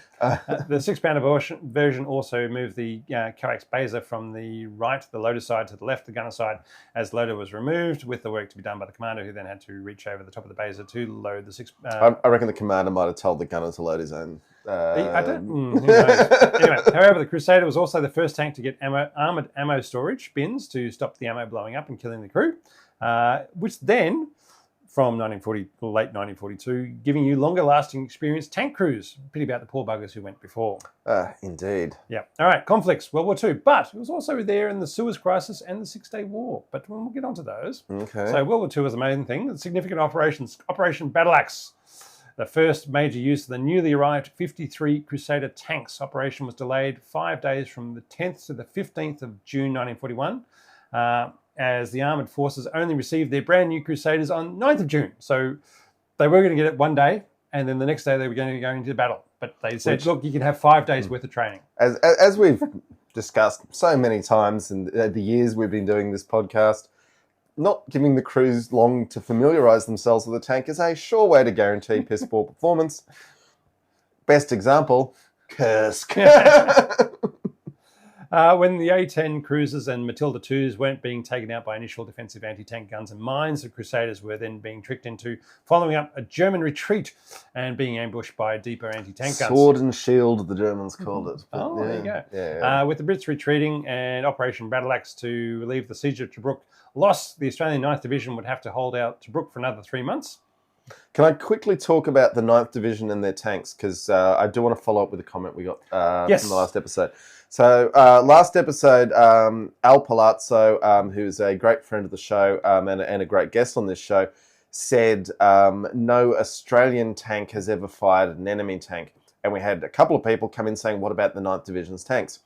The 6-pounder version also moved the coax baser from the right, the loader side, to the left, the gunner side, as loader was removed, with the work to be done by the commander, who then had to reach over the top of the baser to load the 6. I reckon the commander might have told the gunner to load his own. I don't. Who knows? Anyway, however, the Crusader was also the first tank to get armoured ammo storage bins to stop the ammo blowing up and killing the crew, which then, from late 1942, giving you longer-lasting experienced tank crews. Pity about the poor buggers who went before. Indeed. Yeah. All right, conflicts, World War II. But it was also there in the Suez Crisis and the Six-Day War. But we'll get onto those. Okay. So World War II was the main thing. The significant operations. Operation Battle Axe, the first major use of the newly arrived 53 Crusader tanks. Operation was delayed 5 days from the 10th to the 15th of June 1941. As the armoured forces only received their brand new Crusaders on 9th of June. So they were going to get it one day, and then the next day they were going to go into battle. But they said, look, you can have 5 days worth of training. As we've discussed so many times in the years we've been doing this podcast, not giving the crews long to familiarise themselves with the tank is a sure way to guarantee piss poor performance. Best example, Kursk. When the A-10 cruisers and Matilda IIs weren't being taken out by initial defensive anti-tank guns and mines, the Crusaders were then being tricked into following up a German retreat and being ambushed by deeper anti-tank guns. Sword and shield, the Germans called it. But, there you go. Yeah. With the Brits retreating and Operation Battle Axe to relieve the siege of Tobruk lost, the Australian 9th Division would have to hold out Tobruk for another 3 months. Can I quickly talk about the 9th Division and their tanks? Because I do want to follow up with a comment we got Yes. from the last episode. So last episode, Al Palazzo, who's a great friend of the show and a great guest on this show, said no Australian tank has ever fired an enemy tank. And we had a couple of people come in saying, what about the 9th Division's tanks?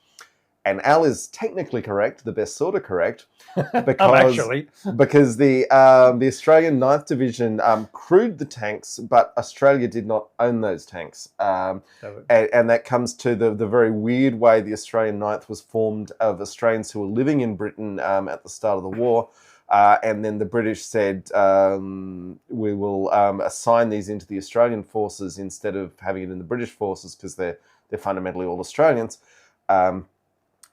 And Al is technically correct, the best sort of correct, because the Australian 9th Division crewed the tanks, but Australia did not own those tanks. And that comes to the very weird way the Australian 9th was formed of Australians who were living in Britain at the start of the war. And then the British said, we will assign these into the Australian forces instead of having it in the British forces because they're fundamentally all Australians.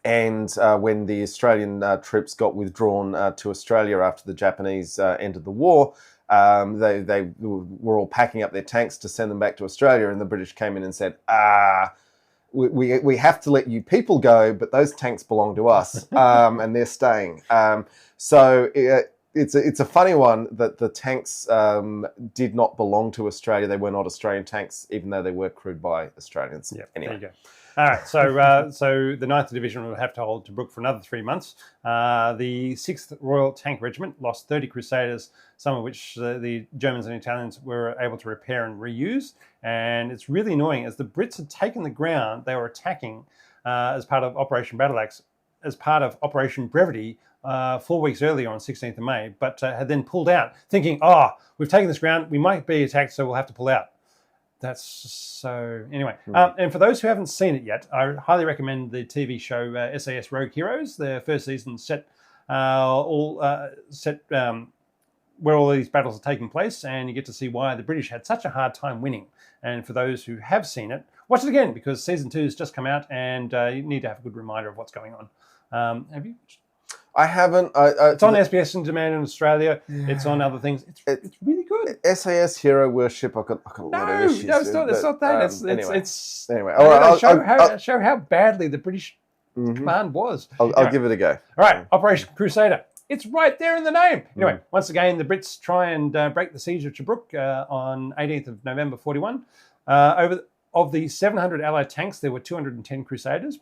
And when the Australian troops got withdrawn to Australia after the Japanese entered the war, they were all packing up their tanks to send them back to Australia, and the British came in and said, we have to let you people go, but those tanks belong to us, and they're staying. So it's a funny one that the tanks did not belong to Australia. They were not Australian tanks, even though they were crewed by Australians. Yep, anyway. there you go. All right, so the 9th Division will have to hold Tobruk for another 3 months. The 6th Royal Tank Regiment lost 30 Crusaders, some of which the Germans and Italians were able to repair and reuse. And it's really annoying. As the Brits had taken the ground, they were attacking as part of Operation Battle Axe, as part of Operation Brevity 4 weeks earlier on 16th of May, but had then pulled out, thinking, we've taken this ground, we might be attacked, so we'll have to pull out. That's so... Anyway, and for those who haven't seen it yet, I highly recommend the TV show SAS Rogue Heroes. Their first season set where all these battles are taking place, and you get to see why the British had such a hard time winning. And for those who have seen it, watch it again, because season 2 has just come out, and you need to have a good reminder of what's going on. Have you? I haven't. It's on SBS On Demand in Australia. Yeah. It's on other things. It's really good. SAS Hero Worship. I've got a lot of issues. No, it's not. It's not that. Anyway. All right, show how badly the British command was. I'll give it a go. All right, Operation Crusader. It's right there in the name. Anyway, once again, the Brits try and break the siege of Tobruk on 18th of November 41. Of the 700 Allied tanks, there were 210 Crusaders.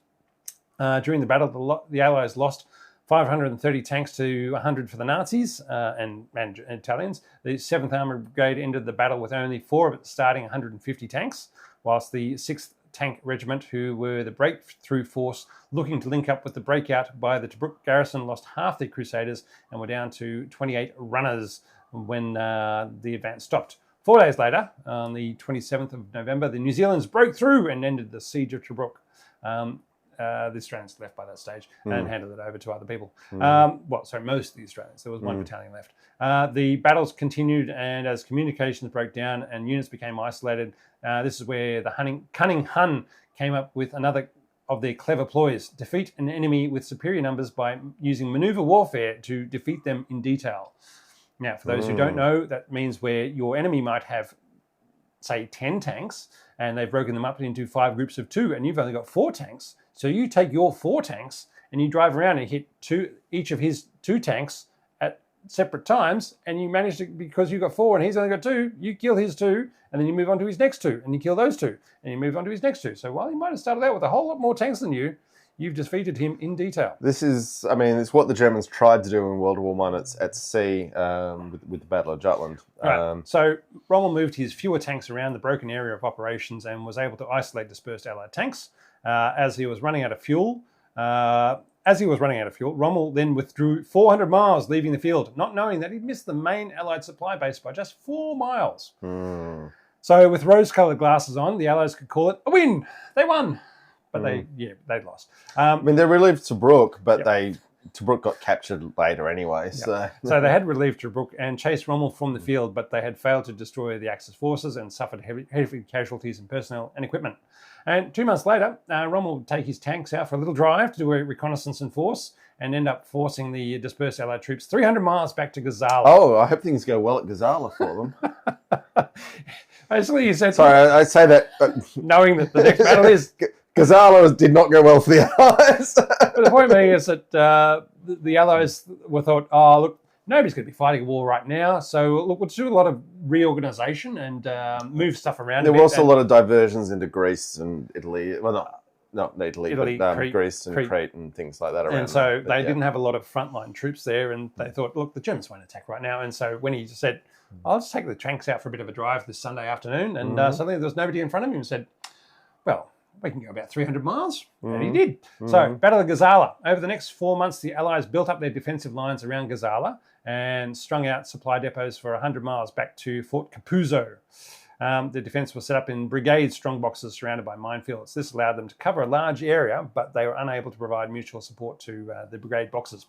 During the battle, the Allies lost 530 tanks to 100 for the Nazis and Italians. The 7th Armoured Brigade ended the battle with only 4 of its starting 150 tanks, whilst the 6th Tank Regiment, who were the breakthrough force looking to link up with the breakout by the Tobruk garrison, lost half their Crusaders and were down to 28 runners when the advance stopped. 4 days later, on the 27th of November, the New Zealanders broke through and ended the siege of Tobruk. The Australians left by that stage and handed it over to other people. Most of the Australians. There was one battalion left. The battles continued, and as communications broke down and units became isolated, this is where the cunning Hun came up with another of their clever ploys: defeat an enemy with superior numbers by using maneuver warfare to defeat them in detail. Now, for those who don't know, that means where your enemy might have, say, 10 tanks, and they've broken them up into 5 groups of 2, and you've only got 4 tanks. So you take your 4 tanks and you drive around and hit each of his 2 tanks at separate times, and you manage to, because you've got 4 and he's only got 2, you kill his 2, and then you move on to his next 2, and you kill those 2, and you move on to his next 2. So while he might have started out with a whole lot more tanks than you, you've defeated him in detail. It's what the Germans tried to do in World War I at sea with the Battle of Jutland. Right. So Rommel moved his fewer tanks around the broken area of operations and was able to isolate dispersed Allied tanks. As he was running out of fuel, Rommel then withdrew 400 miles, leaving the field, not knowing that he'd missed the main Allied supply base by just 4 miles. So with rose-coloured glasses on, the Allies could call it a win. They won. But they'd lost. They relieved Tobruk, but they Tobruk got captured later anyway. So they had relieved Tobruk and chased Rommel from the field, but they had failed to destroy the Axis forces and suffered heavy casualties in personnel and equipment. And 2 months later, Rommel would take his tanks out for a little drive to do a reconnaissance in force and end up forcing the dispersed Allied troops 300 miles back to Gazala. Oh, I hope things go well at Gazala for them. Basically, he said... Sorry, I say that... knowing that the next battle is... Gazala did not go well for the Allies. But the point being is that the Allies were thought, oh, look, nobody's going to be fighting a war right now, so look, we'll do a lot of reorganisation and move stuff around. There were also a lot of diversions into Greece and Italy. Well, not Italy, but Crete, Greece and Crete and things like that around. And so they didn't have a lot of frontline troops there, and they thought, look, the Germans won't attack right now. And so when he said, I'll just take the tanks out for a bit of a drive this Sunday afternoon, and suddenly there was nobody in front of him and said, well, we can go about 300 miles. And he did. So, Battle of Gazala. Over the next 4 months, the Allies built up their defensive lines around Gazala and strung out supply depots for 100 miles back to Fort Capuzzo. The defence was set up in brigade strong boxes surrounded by minefields. This allowed them to cover a large area, but they were unable to provide mutual support to the brigade boxes.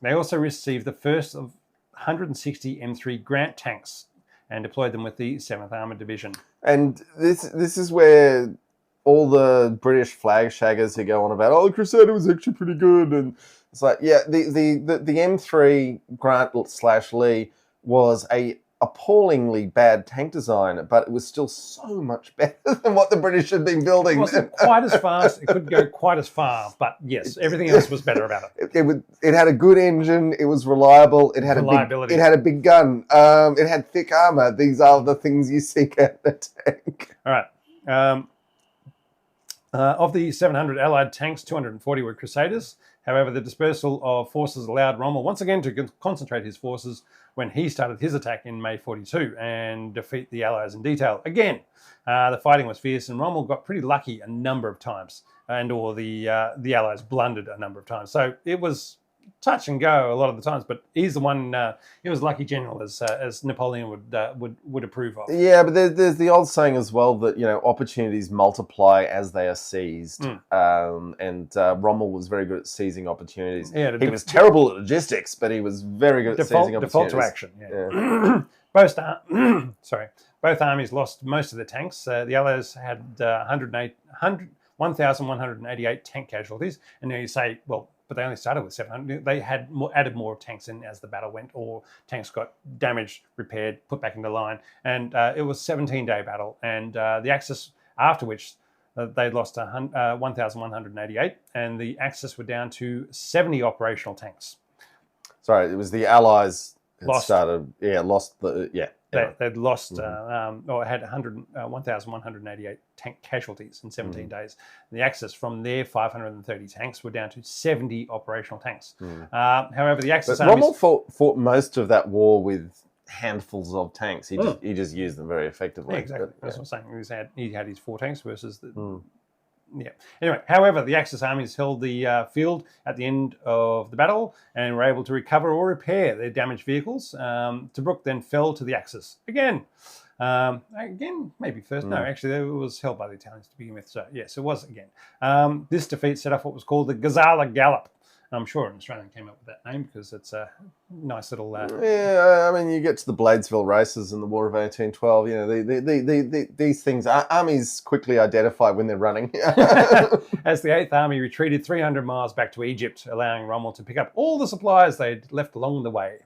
They also received the first of 160 M3 Grant tanks and deployed them with the 7th Armoured Division. And this is where all the British flag shaggers who go on about, oh, the Crusader was actually pretty good, and it's like, yeah, the M3 Grant/Lee was a appallingly bad tank design, but it was still so much better than what the British had been building. It wasn't quite as fast. It couldn't go quite as far, but yes, everything else was better about it. It had a good engine. It was reliable. It had Reliability. It had a big gun. It had thick armor. These are the things you seek out in a tank. All right. Of the 700 Allied tanks, 240 were Crusaders. However, the dispersal of forces allowed Rommel once again to concentrate his forces when he started his attack in May 42 and defeat the Allies in detail. Again, the fighting was fierce and Rommel got pretty lucky a number of times, and/or the Allies blundered a number of times. So it was touch and go a lot of the times, but he's the one. He was lucky general, as Napoleon would approve of. Yeah, but there's the old saying as well that opportunities multiply as they are seized, and Rommel was very good at seizing opportunities. Yeah, he was terrible at logistics, but he was very good at seizing opportunities. Default to action. Yeah. Both armies lost most of their tanks. The Allies had 1,188 tank casualties, and now you say, well, but they only started with 700. They had added more tanks in as the battle went, or tanks got damaged, repaired, put back into line. And it was a 17-day battle. And the Axis, after which they lost 1,188, and the Axis were down to 70 operational tanks. Sorry, it was the Allies had Lost. started. Yeah, lost the. Yeah. They'd lost, or had 1,188 tank casualties in 17 days. The Axis, from their 530 tanks, were down to 70 operational tanks. However, the Axis armies... Rommel fought most of that war with handfuls of tanks. He just used them very effectively. Yeah, exactly. That's what I'm saying. He had his 4 tanks versus the... Yeah. Anyway, however, the Axis armies held the field at the end of the battle and were able to recover or repair their damaged vehicles. Tobruk then fell to the Axis again. Maybe first. No, actually, it was held by the Italians to begin with. So yes, it was again. This defeat set off what was called the Gazala Gallop. I'm sure an Australian came up with that name because it's a nice little... Yeah, I mean, you get to the Bladesville races in the War of 1812, these things, armies quickly identify when they're running. As the 8th Army retreated 300 miles back to Egypt, allowing Rommel to pick up all the supplies they'd left along the way.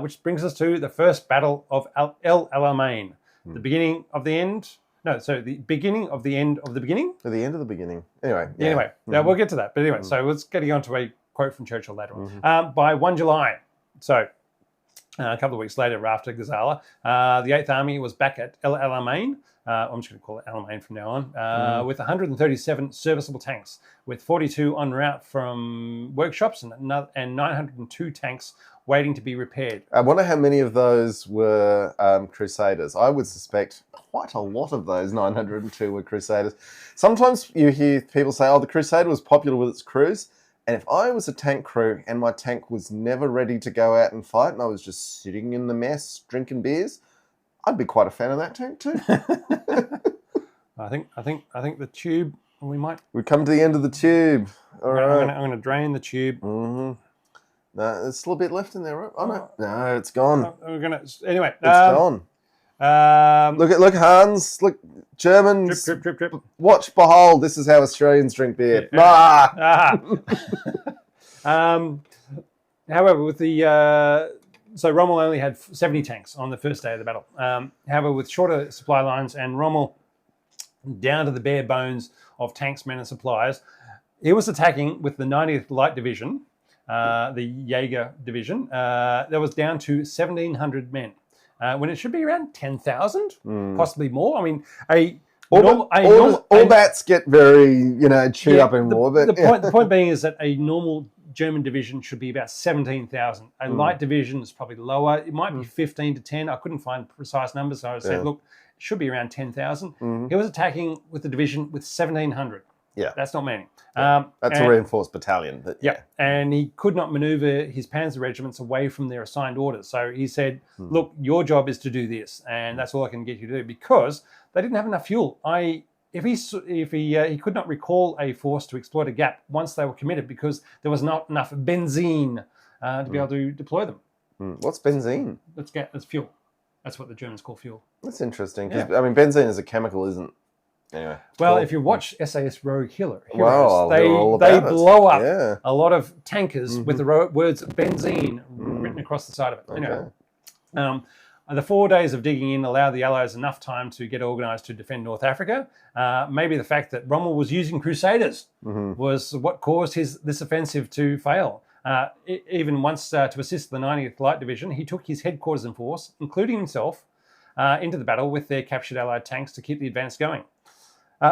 Which brings us to the first Battle of El Alamein, the beginning of the end... No, so the beginning of the end of the beginning? At the end of the beginning. Anyway. Yeah. Anyway, we'll get to that. But anyway, so let's get on to a quote from Churchill later on. By 1 July, so a couple of weeks later after Gazala, the 8th Army was back at El Alamein. I'm just going to call it Alamein from now on, with 137 serviceable tanks, with 42 en route from workshops and 902 tanks waiting to be repaired. I wonder how many of those were Crusaders. I would suspect quite a lot of those 902 were Crusaders. Sometimes you hear people say, oh, the Crusader was popular with its crews. And if I was a tank crew and my tank was never ready to go out and fight and I was just sitting in the mess drinking beers, I'd be quite a fan of that tank too. I think the tube We might. We've come to the end of the tube. All right. I'm going to drain the tube. Mm-hmm. No, there's still a bit left in there, right? Oh, no, it's gone. We're going to... Anyway. It's gone. Look, Hans. Look, Germans. Drip. Watch, behold. This is how Australians drink beer. However, with the... so Rommel only had 70 tanks on the first day of the battle. However, with shorter supply lines and Rommel down to the bare bones of tanks, men and supplies, he was attacking with the 90th Light Division, the Jaeger Division, that was down to 1,700 men, when it should be around 10,000, possibly more. I mean, all bats get very, chewed up in war. But the point being is that a normal German division should be about 17,000. A light division is probably lower. It might be 15 to 10. I couldn't find precise numbers, so I said, look, it should be around 10,000. He was attacking with the division with 1,700. Yeah. That's not many. That's a reinforced battalion. But yeah. And he could not maneuver his panzer regiments away from their assigned orders. So he said, look, your job is to do this, and that's all I can get you to do, because they didn't have enough fuel. If he could not recall a force to exploit a gap once they were committed, because there was not enough benzene to be able to deploy them. What's benzene? That's fuel. That's what the Germans call fuel. That's interesting, because benzene as a chemical isn't. Anyway. Well, if you watch SAS Rogue Heroes, they blow up a lot of tankers with the words benzene written across the side of it. Okay. Anyway, the 4 days of digging in allowed the Allies enough time to get organised to defend North Africa. Maybe the fact that Rommel was using Crusaders was what caused this offensive to fail. Even once to assist the 90th Light Division, he took his headquarters in force, including himself, into the battle with their captured Allied tanks to keep the advance going.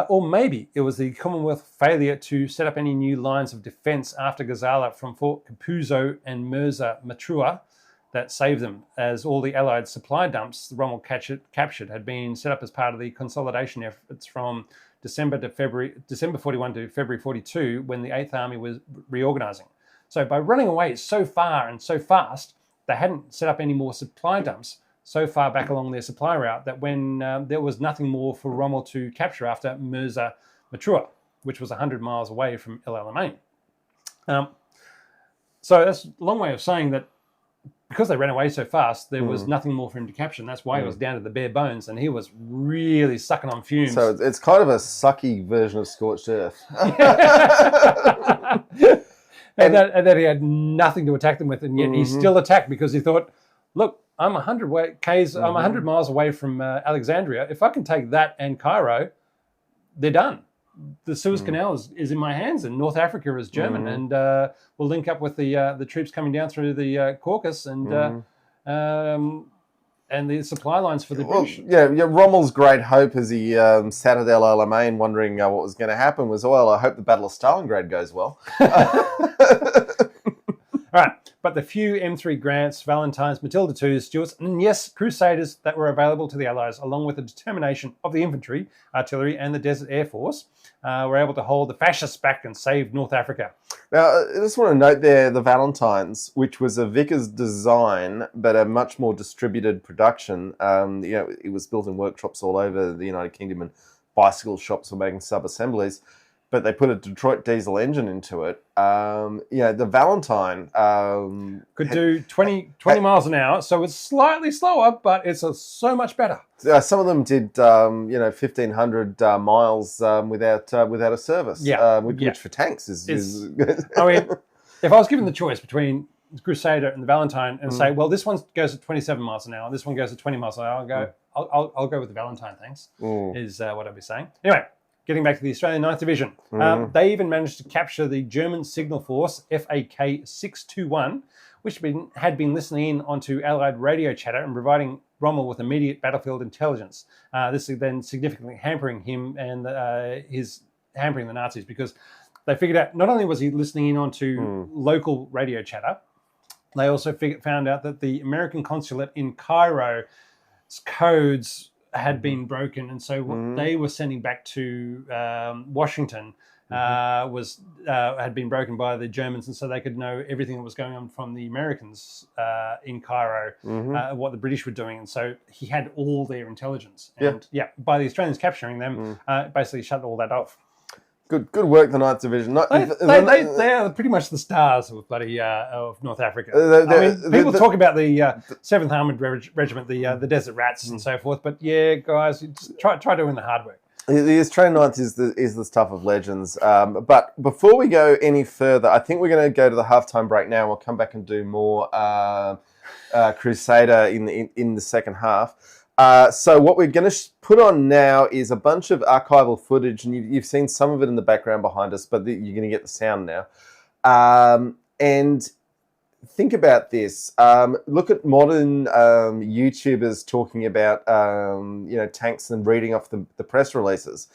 Or maybe it was the Commonwealth failure to set up any new lines of defence after Gazala from Fort Capuzzo and Mirza Matrua that saved them, as all the Allied supply dumps the Rommel captured had been set up as part of the consolidation efforts from December 41 to February 42, when the 8th Army was reorganising. So by running away so far and so fast, they hadn't set up any more supply dumps so far back along their supply route that when there was nothing more for Rommel to capture after Mirza Matrua, which was 100 miles away from El Alamein. So that's a long way of saying that because they ran away so fast, there was nothing more for him to capture, and that's why he was down to the bare bones, and he was really sucking on fumes. So it's kind of a sucky version of Scorched Earth. and that he had nothing to attack them with, and yet he still attacked because he thought, look, I'm 100 miles away from Alexandria. If I can take that and Cairo, they're done. The Suez Canal is in my hands, and North Africa is German, and we'll link up with the troops coming down through the Caucasus and the supply lines for the British. Yeah. Rommel's great hope as he sat at El Alamein wondering what was going to happen was, I hope the Battle of Stalingrad goes well. All right. But the few M3 Grants, Valentines, Matilda IIs, Stuarts, and yes, Crusaders that were available to the Allies, along with the determination of the infantry, artillery, and the Desert Air Force, were able to hold the fascists back and save North Africa. Now, I just want to note there the Valentines, which was a Vickers design, but a much more distributed production. It was built in workshops all over the United Kingdom, and bicycle shops were making sub-assemblies. But they put a Detroit diesel engine into it. The Valentine could do 20 miles an hour, so it's slightly slower, but it's so much better. Some of them did 1,500 miles without a service. Which for tanks is I mean, if I was given the choice between the Crusader and the Valentine, and say, well, this one goes at 27 miles an hour, this one goes at 20 miles an hour, I'll go with the Valentine. Thanks. Is what I'd be saying. Anyway. Getting back to the Australian 9th Division, they even managed to capture the German signal force FAK 621, which had been listening in onto Allied radio chatter and providing Rommel with immediate battlefield intelligence. This is then significantly hampering him and hampering the Nazis, because they figured out not only was he listening in onto local radio chatter, they also found out that the American consulate in Cairo's codes had been broken, and so what they were sending back to Washington had been broken by the Germans, and so they could know everything that was going on from the Americans in Cairo, what the British were doing, and so he had all their intelligence. And by the Australians capturing them, basically shut all that off. Good work, the Ninth Division. They are pretty much the stars of of North Africa. People talk about the 7th Armoured Regiment, the Desert Rats and so forth, but yeah, guys, just try doing the hard work. The Australian Ninth is the stuff of legends. But before we go any further, I think we're going to go to the halftime break now, and we'll come back and do more Crusader in the second half. So what we're going to put on now is a bunch of archival footage, and you've seen some of it in the background behind us, but you're going to get the sound now. And think about this. Look at modern YouTubers talking about tanks and reading off the press releases,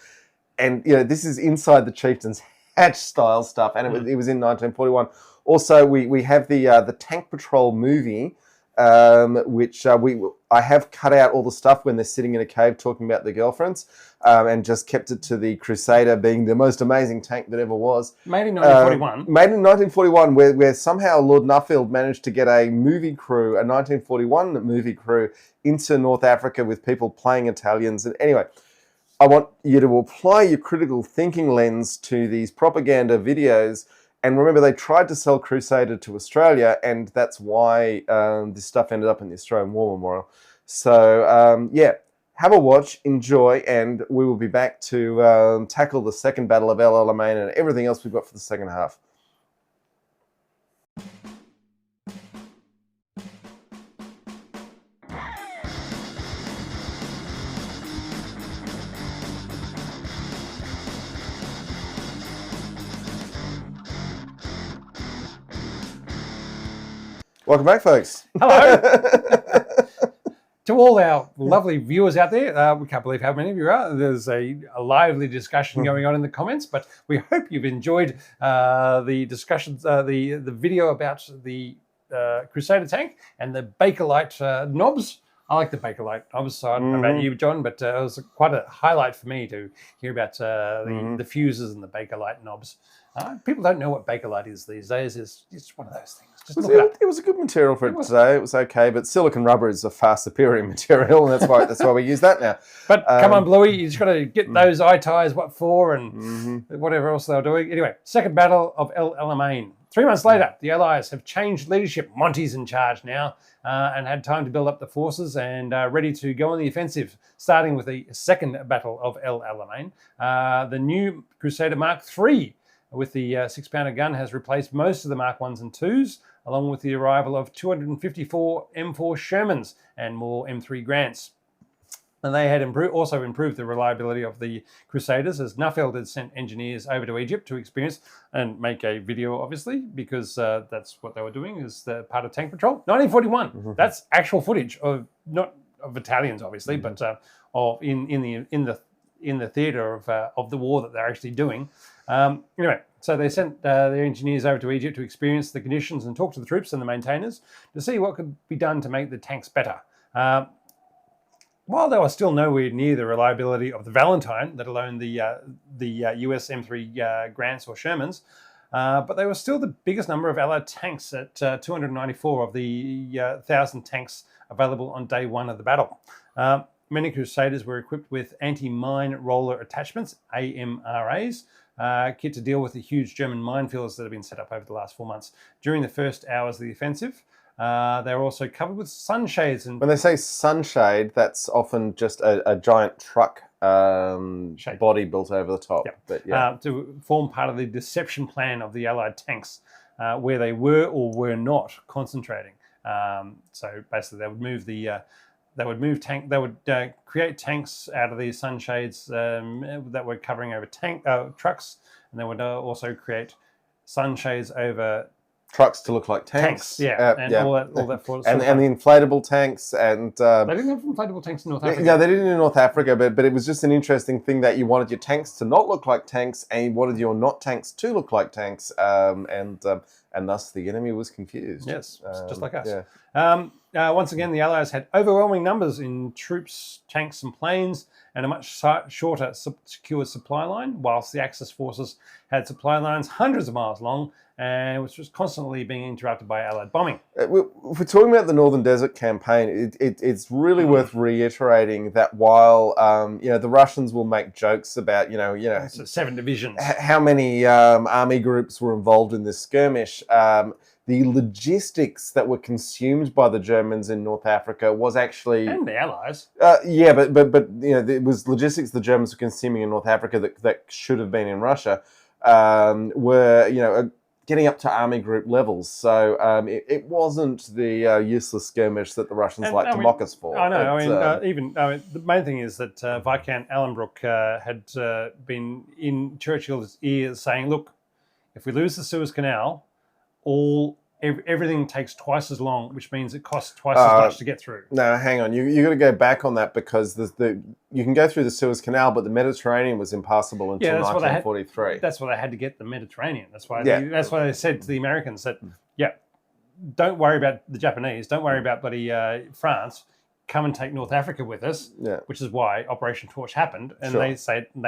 and this is inside the Chieftain's Hatch style stuff, and it was in 1941. Also, we have the Tank Patrol movie. Which I have cut out all the stuff when they're sitting in a cave talking about their girlfriends, and just kept it to the Crusader being the most amazing tank that ever was. Made in 1941. Made in 1941, where somehow Lord Nuffield managed to get a movie crew, a 1941 movie crew, into North Africa with people playing Italians. And anyway, I want you to apply your critical thinking lens to these propaganda videos. And remember, they tried to sell Crusader to Australia, and that's why this stuff ended up in the Australian War Memorial. So, have a watch, enjoy, and we will be back to tackle the second battle of El Alamein and everything else we've got for the second half. Welcome back, folks. Hello. To all our lovely viewers out there, we can't believe how many of you are. There's a lively discussion going on in the comments, but we hope you've enjoyed the discussions, the video about the Crusader tank and the Bakelite knobs. I like the Bakelite knobs, so I don't know about you, John, but it was quite a highlight for me to hear about the fuses and the Bakelite knobs. People don't know what Bakelite is these days. It's one of those things. Just look it up. It was a good material for it today. It was okay, but silicon rubber is a far superior material, and that's why we use that now. But come on, Bluey, you just got to get those eye ties, what for, and whatever else they're doing. Anyway, second battle of El Alamein. 3 months later, the Allies have changed leadership. Monty's in charge now, and had time to build up the forces and ready to go on the offensive, starting with the second battle of El Alamein. The new Crusader Mark III with the 6-pounder gun has replaced most of the Mark 1s and 2s, along with the arrival of 254 M4 Shermans and more M3 Grants. And they had also improved the reliability of the Crusaders, as Nuffield had sent engineers over to Egypt to experience and make a video, obviously, because that's what they were doing, is the part of Tank Patrol. 1941, that's actual footage of, not of Italians, obviously, but of in the theatre of the war that they're actually doing. Anyway, so they sent their engineers over to Egypt to experience the conditions and talk to the troops and the maintainers to see what could be done to make the tanks better. While they were still nowhere near the reliability of the Valentine, let alone the US M3 Grants or Shermans, but they were still the biggest number of Allied tanks at 294 of the 1,000 tanks available on day one of the battle. Many Crusaders were equipped with anti-mine roller attachments, AMRAs, kit to deal with the huge German minefields that have been set up over the last 4 months. During the first hours of the offensive, they were also covered with sunshades. And when they say sunshade, that's often just a giant truck body built over the top. Yep. But, to form part of the deception plan of the Allied tanks, where they were or were not concentrating. So basically, they would move They would create tanks out of these sunshades that were covering over trucks, and they would also create sunshades over trucks to look like tanks. All that and the inflatable tanks. And they didn't have inflatable tanks in North Africa. Yeah, they didn't in North Africa, but it was just an interesting thing that you wanted your tanks to not look like tanks, and you wanted your not tanks to look like tanks, and thus the enemy was confused. Yes, just like us. Once again, the Allies had overwhelming numbers in troops, tanks, and planes, and a much shorter secure supply line, whilst the Axis forces had supply lines hundreds of miles long, and which was constantly being interrupted by Allied bombing. If we're talking about the Northern Desert Campaign, it's really worth reiterating that while the Russians will make jokes about So 7 divisions, how many army groups were involved in this skirmish. The logistics that were consumed by the Germans in North Africa was actually, and the Allies. but it was logistics the Germans were consuming in North Africa that should have been in Russia. Were getting up to army group levels. So it wasn't the useless skirmish that the Russians like to mock us for. I know. The main thing is that Viscount Allenbrook had been in Churchill's ears saying, look, if we lose the Suez Canal, everything takes twice as long, which means it costs twice as much to get through. No, hang on. You got to go back on that because you can go through the Suez Canal, but the Mediterranean was impassable until 1943. That's why they had to get the Mediterranean. That's why they said to the Americans that, don't worry about the Japanese, don't worry about bloody France. Come and take North Africa with us, which is why Operation Torch happened, and they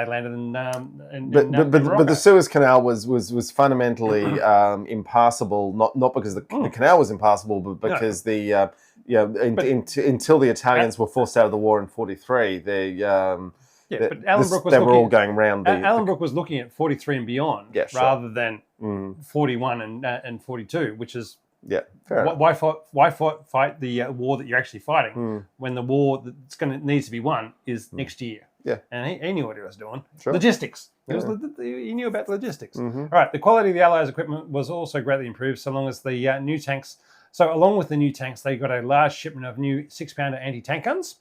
landed in but the Suez Canal was fundamentally impassable, not because the canal was impassable, but because until the Italians were forced out of the war in 43, they were all going round. Allenbrook was looking at 43 and beyond, rather than 41 and 42, which is. Yeah, fair enough. Why fight the war that you're actually fighting when the war that's needs to be won is next year? Yeah, and he knew what he was doing. Sure. Logistics. He knew about logistics. All right. The quality of the Allies' equipment was also greatly improved, so long as the new tanks. So along with the new tanks, they got a large shipment of new 6-pounder anti-tank guns.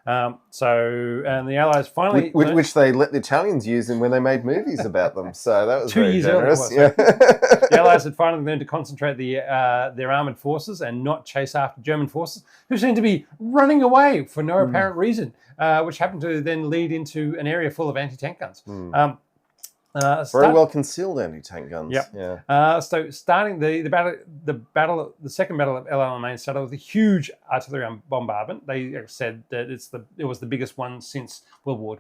And the Allies finally... Which they let the Italians use when they made movies about them. So that was 2 very years generous. Earlier, the Allies had finally learned to concentrate their armoured forces and not chase after German forces, who seemed to be running away for no apparent reason, which happened to then lead into an area full of anti-tank guns. Very well concealed anti-tank guns. Yep. Yeah. So starting the second battle of El Alamein started with a huge artillery bombardment. They said that it was the biggest one since World War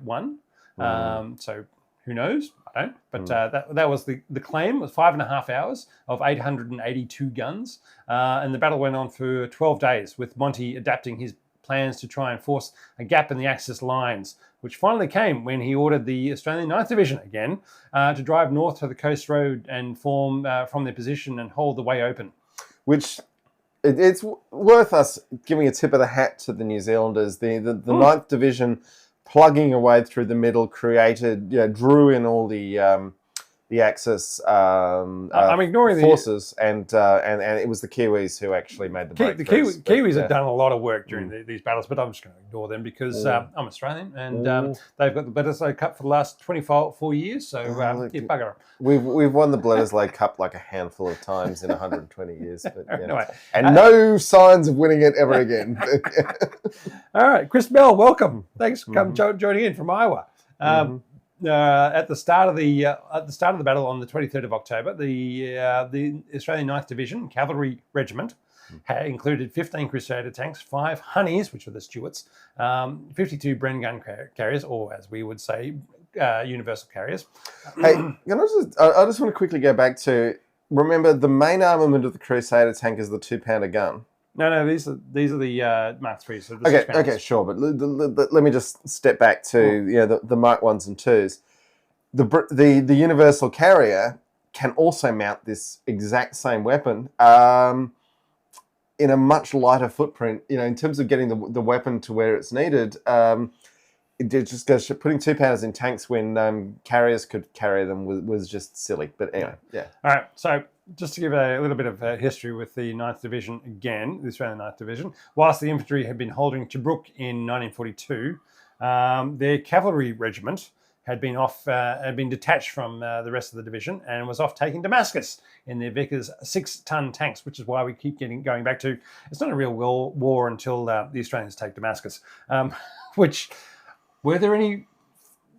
I. So who knows? I don't. But that was the claim. It was 5.5 hours of 882 guns, and the battle went on for 12 days, with Monty adapting his plans to try and force a gap in the Axis lines, which finally came when he ordered the Australian 9th Division again to drive north to the coast road and form from their position and hold the way open. Which it's worth us giving a tip of the hat to the New Zealanders. The 9th Division plugging away through the middle drew in all the Axis I'm ignoring forces, and it was the Kiwis who actually made the breakthroughs. The Kiwis have done a lot of work during these battles, but I'm just going to ignore them because I'm Australian, and they've got the Bledisloe Cup for the last 24 years, so bugger them. We've won the Bledisloe Cup like a handful of times in 120 years, but, anyway, no signs of winning it ever again. All right, Chris Bell, welcome. Thanks for joining in from Iowa. At the start of the battle on the 23rd of October, the Australian 9th Division Cavalry Regiment had included 15 Crusader tanks, 5 Honeys, which were the Stuarts, 52 Bren gun carriers, or as we would say, universal carriers. Hey, I just want to quickly go back to, remember, the main armament of the Crusader tank is the 2-pounder gun. No, these are the Mark III. So okay, sure, but let me just step back to the Mark 1s and 2s. The universal carrier can also mount this exact same weapon in a much lighter footprint. In terms of getting the weapon to where it's needed. It just goes putting 2-pounders in tanks when carriers could carry them was just silly. But anyway, yeah. All right, so just to give a little bit of history with the 9th Division again, the Australian 9th Division, whilst the infantry had been holding Tobruk in 1942, their cavalry regiment had been detached from the rest of the division and was off taking Damascus in their Vickers 6-ton tanks, which is why we keep going back to it's not a real war until the Australians take Damascus. Which were there any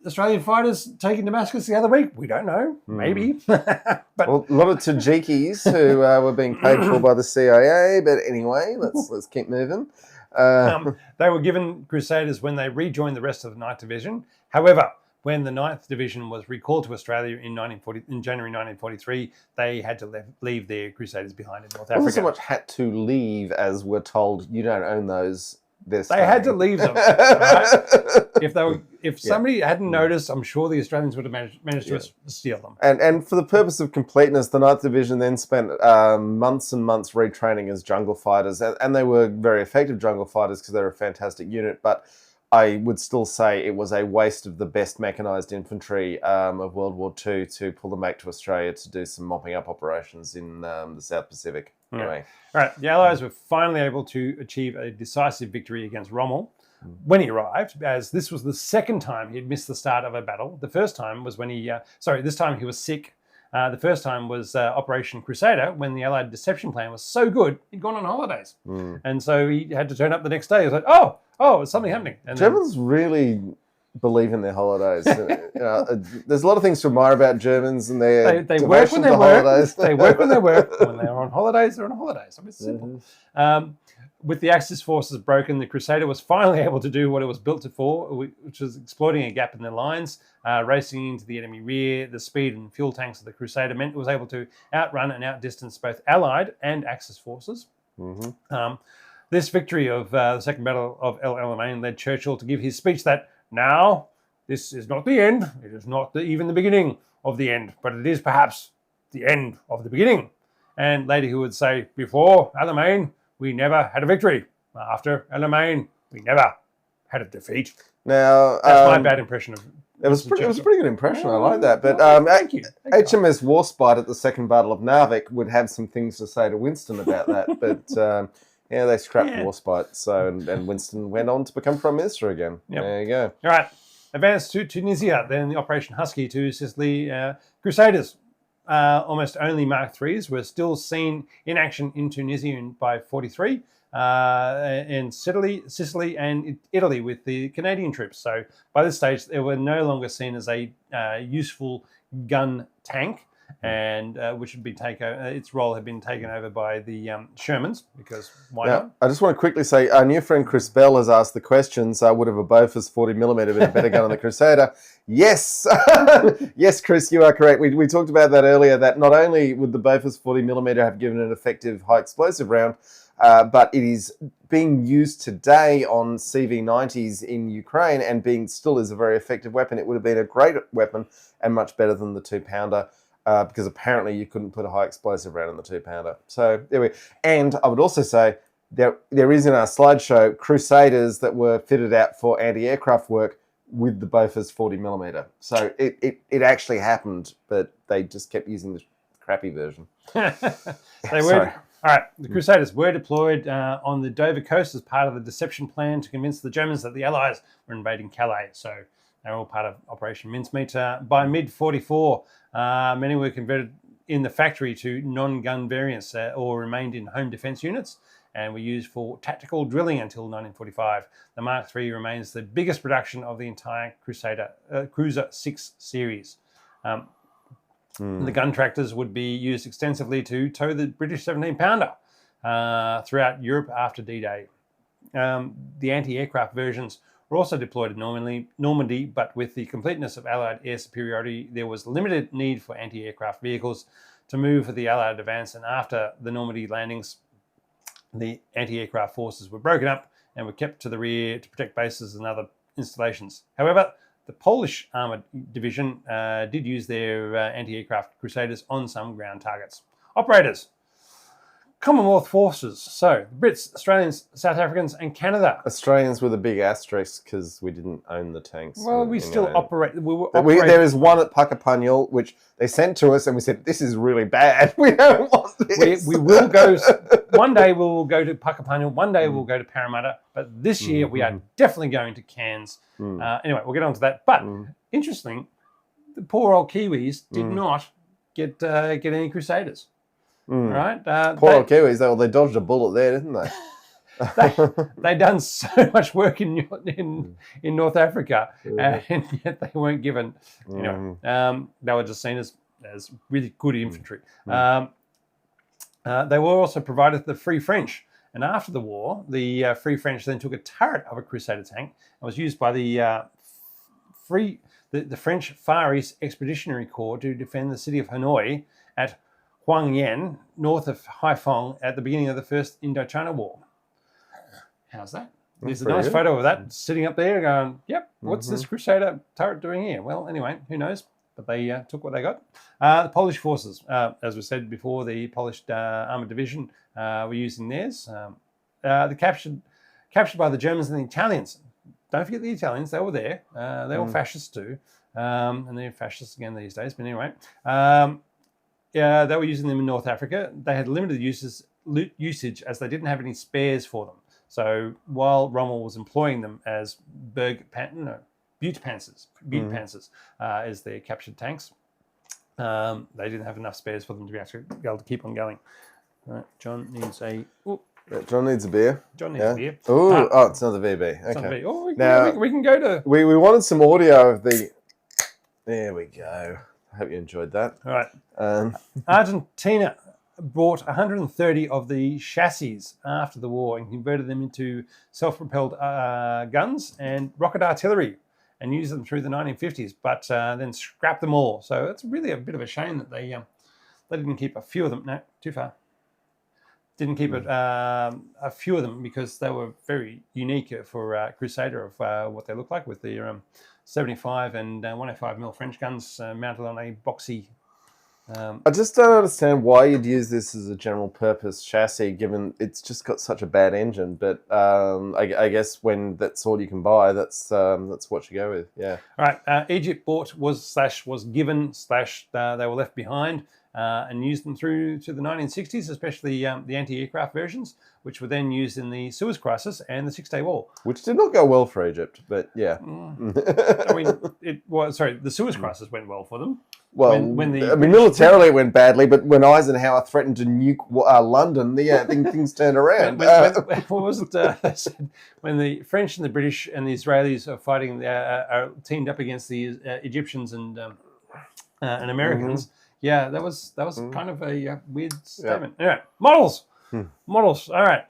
Australian fighters taking Damascus the other week? We don't know. Maybe. But well, a lot of Tajikis who were being paid for by the CIA. But anyway, let's keep moving. They were given Crusaders when they rejoined the rest of the 9th Division. However, when the 9th Division was recalled to Australia in January 1943, they had to leave their Crusaders behind in North Africa. Not so much had to leave as we're told you don't own those. They had to leave them. Right? If somebody hadn't noticed, I'm sure the Australians would have managed to steal them. And for the purpose of completeness, the 9th Division then spent months and months retraining as jungle fighters, and they were very effective jungle fighters because they were a fantastic unit. But I would still say it was a waste of the best mechanised infantry of World War II to pull them back to Australia to do some mopping up operations in the South Pacific. Anyway. All right, the Allies were finally able to achieve a decisive victory against Rommel when he arrived, as this was the second time he'd missed the start of a battle. The first time was when this time he was sick. The first time was Operation Crusader, when the Allied deception plan was so good, he'd gone on holidays. And so he had to turn up the next day. He was like, oh, is something happening? And Germans really believe in their holidays. There's a lot of things to admire about Germans and their they work when they work. Holidays. They work when they work. When they're on holidays, they're on holidays. I mean, it's simple. With the Axis forces broken, the Crusader was finally able to do what it was built for, which was exploiting a gap in their lines, racing into the enemy rear. The speed and fuel tanks of the Crusader meant it was able to outrun and outdistance both Allied and Axis forces. This victory of the Second Battle of El Alamein led Churchill to give his speech that, now, this is not the end. It is not even the beginning of the end, but it is perhaps the end of the beginning. And later he would say, before Alamein, we never had a victory. After Alamein, we never had a defeat. Now, that's my bad impression of it was a pretty good impression. I like that. But thank you. HMS Warspite at the Second Battle of Narvik would have some things to say to Winston about that. But they scrapped Warspite. So and Winston went on to become Prime Minister again. There you go. All right. Advanced to Tunisia, then the Operation Husky to Sicily. Crusaders, almost only Mark IIIs, were still seen in action in Tunisia by 43. In Sicily and Italy with the Canadian troops. So by this stage, they were no longer seen as a useful gun tank, and which had been its role had been taken over by the Shermans, because why not? I just want to quickly say, our new friend Chris Bell has asked the questions, would have a Bofors 40mm been a better gun on the Crusader? Yes! Yes, Chris, you are correct. We talked about that earlier, that not only would the Bofors 40mm have given an effective high explosive round, but it is being used today on CV90s in Ukraine and still is a very effective weapon. It would have been a great weapon and much better than the 2-pounder because apparently you couldn't put a high explosive round in the 2-pounder. So there we go. And I would also say there is in our slideshow Crusaders that were fitted out for anti-aircraft work with the Bofors 40mm. So it actually happened, but they just kept using the crappy version. Sorry. All right, the Crusaders were deployed on the Dover coast as part of the deception plan to convince the Germans that the Allies were invading Calais. So they were all part of Operation Mincemeat. By mid-44, many were converted in the factory to non-gun variants or remained in home defence units and were used for tactical drilling until 1945. The Mark III remains the biggest production of the entire Cruiser 6 series. The gun tractors would be used extensively to tow the British 17-pounder throughout Europe after D-Day. The anti-aircraft versions were also deployed in Normandy, but with the completeness of Allied air superiority, there was limited need for anti-aircraft vehicles to move for the Allied advance, and after the Normandy landings, the anti-aircraft forces were broken up and were kept to the rear to protect bases and other installations. However, the Polish Armoured Division did use their anti-aircraft Crusaders on some ground targets. Operators. Commonwealth forces. So, Brits, Australians, South Africans and Canada. Australians with a big asterisk because we didn't own the tanks. Well, we still operate. There is one at Puckapunyal which they sent to us and we said, this is really bad. We don't want this. We will go, one day we will go to Puckapunyal, one day we'll go to Parramatta, but this year we are definitely going to Cairns. Anyway, we'll get on to that. But interesting, the poor old Kiwis did not get any Crusaders. Right? Poor old Kiwis, they dodged a bullet there, didn't they? They'd done so much work in North Africa, and yet they weren't given. Anyway, they were just seen as really good infantry. They were also provided the Free French, and after the war, the Free French then took a turret of a Crusader tank and was used by the French Far East Expeditionary Corps to defend the city of Hanoi at Huangyan, north of Haiphong, at the beginning of the First Indochina War. How's that? There's a nice photo of that sitting up there going, yep, what's this Crusader turret doing here? Well, anyway, who knows? But they took what they got. The Polish forces, as we said before, the Polish Armoured Division were using theirs. They captured by the Germans and the Italians. Don't forget the Italians, they were there. They were fascists too. And they're fascists again these days. But anyway, they were using them in North Africa. They had limited usage as they didn't have any spares for them. So while Rommel was employing them as butte panzers as their captured tanks, they didn't have enough spares for them to be able to keep on going. Right, John needs a... John needs a beer. John needs a beer. Oh, it's another VB. Okay. Oh, we can go to... We wanted some audio of the... There we go. I hope you enjoyed that. All right. Argentina bought 130 of the chassis after the war and converted them into self-propelled guns and rocket artillery and used them through the 1950s, but then scrapped them all. So it's really a bit of a shame that they didn't keep a few of them. No, too far. Didn't keep a few of them because they were very unique for Crusader of what they look like with their 75 and 105mm French guns mounted on a boxy. I just don't understand why you'd use this as a general purpose chassis, given it's just got such a bad engine. But I guess when that's all you can buy, that's what you go with. Yeah. All right. Egypt was given they were left behind. And used them through to the 1960s, especially the anti-aircraft versions, which were then used in the Suez Crisis and the Six-Day War. Which did not go well for Egypt, but yeah. I mean, the Suez Crisis went well for them. Well, militarily it went badly, but when Eisenhower threatened to nuke London, things turned around. What was it? They said when the French and the British and the Israelis are fighting, are teamed up against the Egyptians and Americans. Yeah, that was kind of a weird statement. Anyway, models. All right.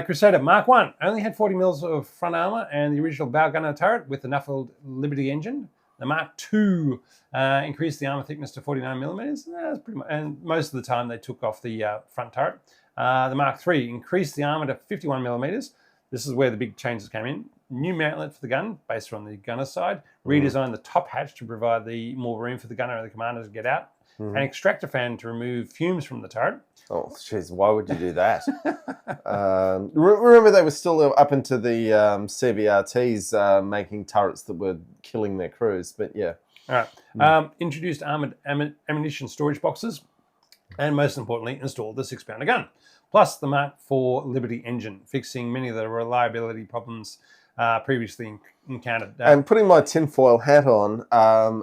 Crusader Mark I only had 40 mils of front armour and the original bow gunner turret with the Nuffield Liberty engine. The Mark II increased the armour thickness to 49mm. That's pretty much, and most of the time they took off the front turret. The Mark III increased the armour to 51mm. This is where the big changes came in. New mantlet for the gun, based on the gunner's side. Redesigned the top hatch to provide the more room for the gunner and the commander to get out. An extractor fan to remove fumes from the turret. Oh, jeez, why would you do that? Remember, they were still up into the CVRTs making turrets that were killing their crews, but yeah. All right. Introduced armoured ammunition storage boxes and, most importantly, installed the 6-pounder gun, plus the Mark IV Liberty engine, fixing many of the reliability problems previously encountered. And putting my tinfoil hat on,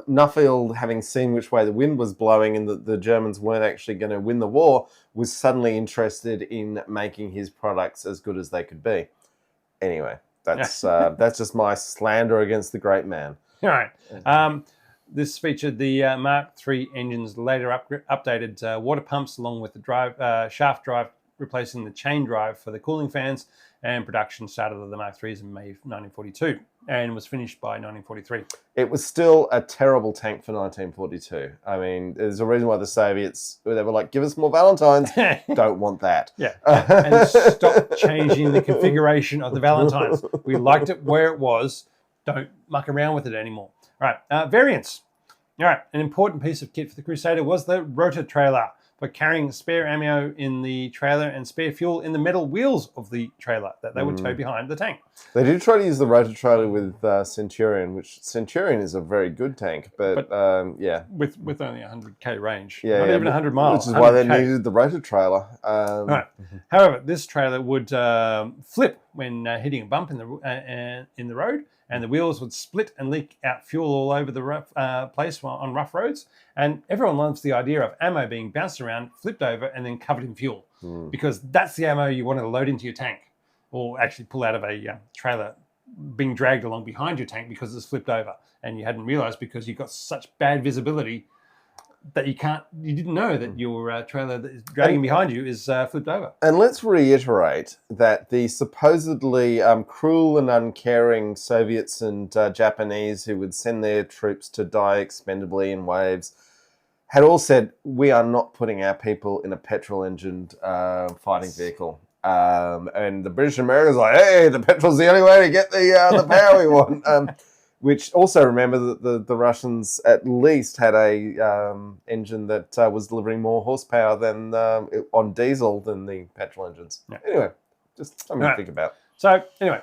Nuffield, having seen which way the wind was blowing and that the Germans weren't actually going to win the war, was suddenly interested in making his products as good as they could be. Anyway, that's just my slander against the great man. All right. This featured the Mark III engines, later updated water pumps, along with the shaft drive, replacing the chain drive for the cooling fans, and production started of the Mark IIIs in May 1942 and was finished by 1943. It was still a terrible tank for 1942. I mean, there's a reason why the Soviets, they were like, give us more Valentines. Don't want that. Yeah, and stop changing the configuration of the Valentines. We liked it where it was. Don't muck around with it anymore. All right, variants. All right, an important piece of kit for the Crusader was the rotor trailer, for carrying spare ammo in the trailer and spare fuel in the metal wheels of the trailer that they would tow behind the tank. They did try to use the rotor trailer with Centurion, which Centurion is a very good tank, but yeah. With only 100k range, not even 100 miles. Which is why they needed the rotor trailer. Right. However, this trailer would flip when hitting a bump in the road, and the wheels would split and leak out fuel all over the rough place on rough roads. And everyone loves the idea of ammo being bounced around, flipped over, and then covered in fuel, because that's the ammo you want to load into your tank. or actually pull out of a trailer being dragged along behind your tank because it's flipped over, and you hadn't realized because you've got such bad visibility that you didn't know that your trailer that is dragging behind you is flipped over. And let's reiterate that the supposedly cruel and uncaring Soviets and Japanese who would send their troops to die expendably in waves had all said, we are not putting our people in a petrol-engined fighting vehicle. And the British and Americans are like, hey, the petrol's the only way to get the power we want. Which also, remember that the Russians at least had a engine that was delivering more horsepower than on diesel than the petrol engines. Yeah. Anyway, just something to think about. So anyway,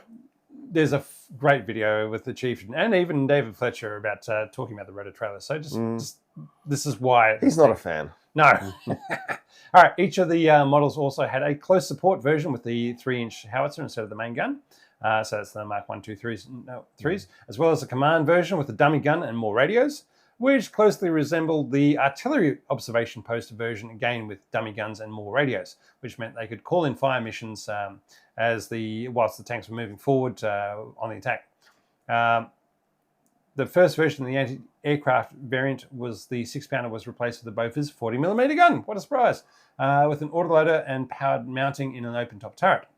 there's a great video with the chief and even David Fletcher about talking about the rotor trailer. So just this is why he's not a fan. No. All right. Each of the models also had a close support version with the 3-inch howitzer instead of the main gun. So that's the Mark 1, 2, 3s, as well as a command version with a dummy gun and more radios, which closely resembled the artillery observation post version, again with dummy guns and more radios, which meant they could call in fire missions whilst the tanks were moving forward on the attack. The first version of the anti-aircraft variant was the 6-pounder was replaced with the Bofors 40mm gun. What a surprise! With an autoloader and powered mounting in an open-top turret.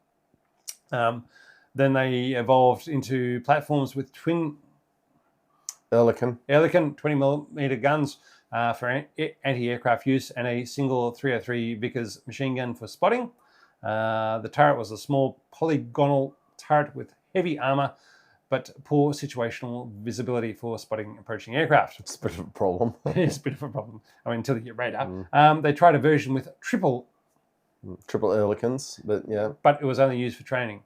Then they evolved into platforms with twin Ehrlichen 20mm guns for anti-aircraft use and a single 303 Vickers machine gun for spotting. The turret was a small polygonal turret with heavy armour but poor situational visibility for spotting approaching aircraft. It's a bit of a problem. It's a bit of a problem. I mean, until you get radar. They tried a version with triple Ehrlichens, but yeah. But it was only used for training.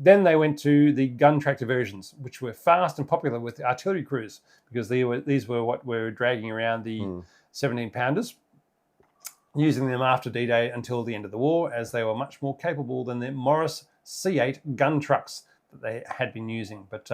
Then they went to the gun tractor versions, which were fast and popular with the artillery crews because these were what were dragging around the 17-pounders, using them after D-Day until the end of the war, as they were much more capable than the Morris C8 gun trucks that they had been using. But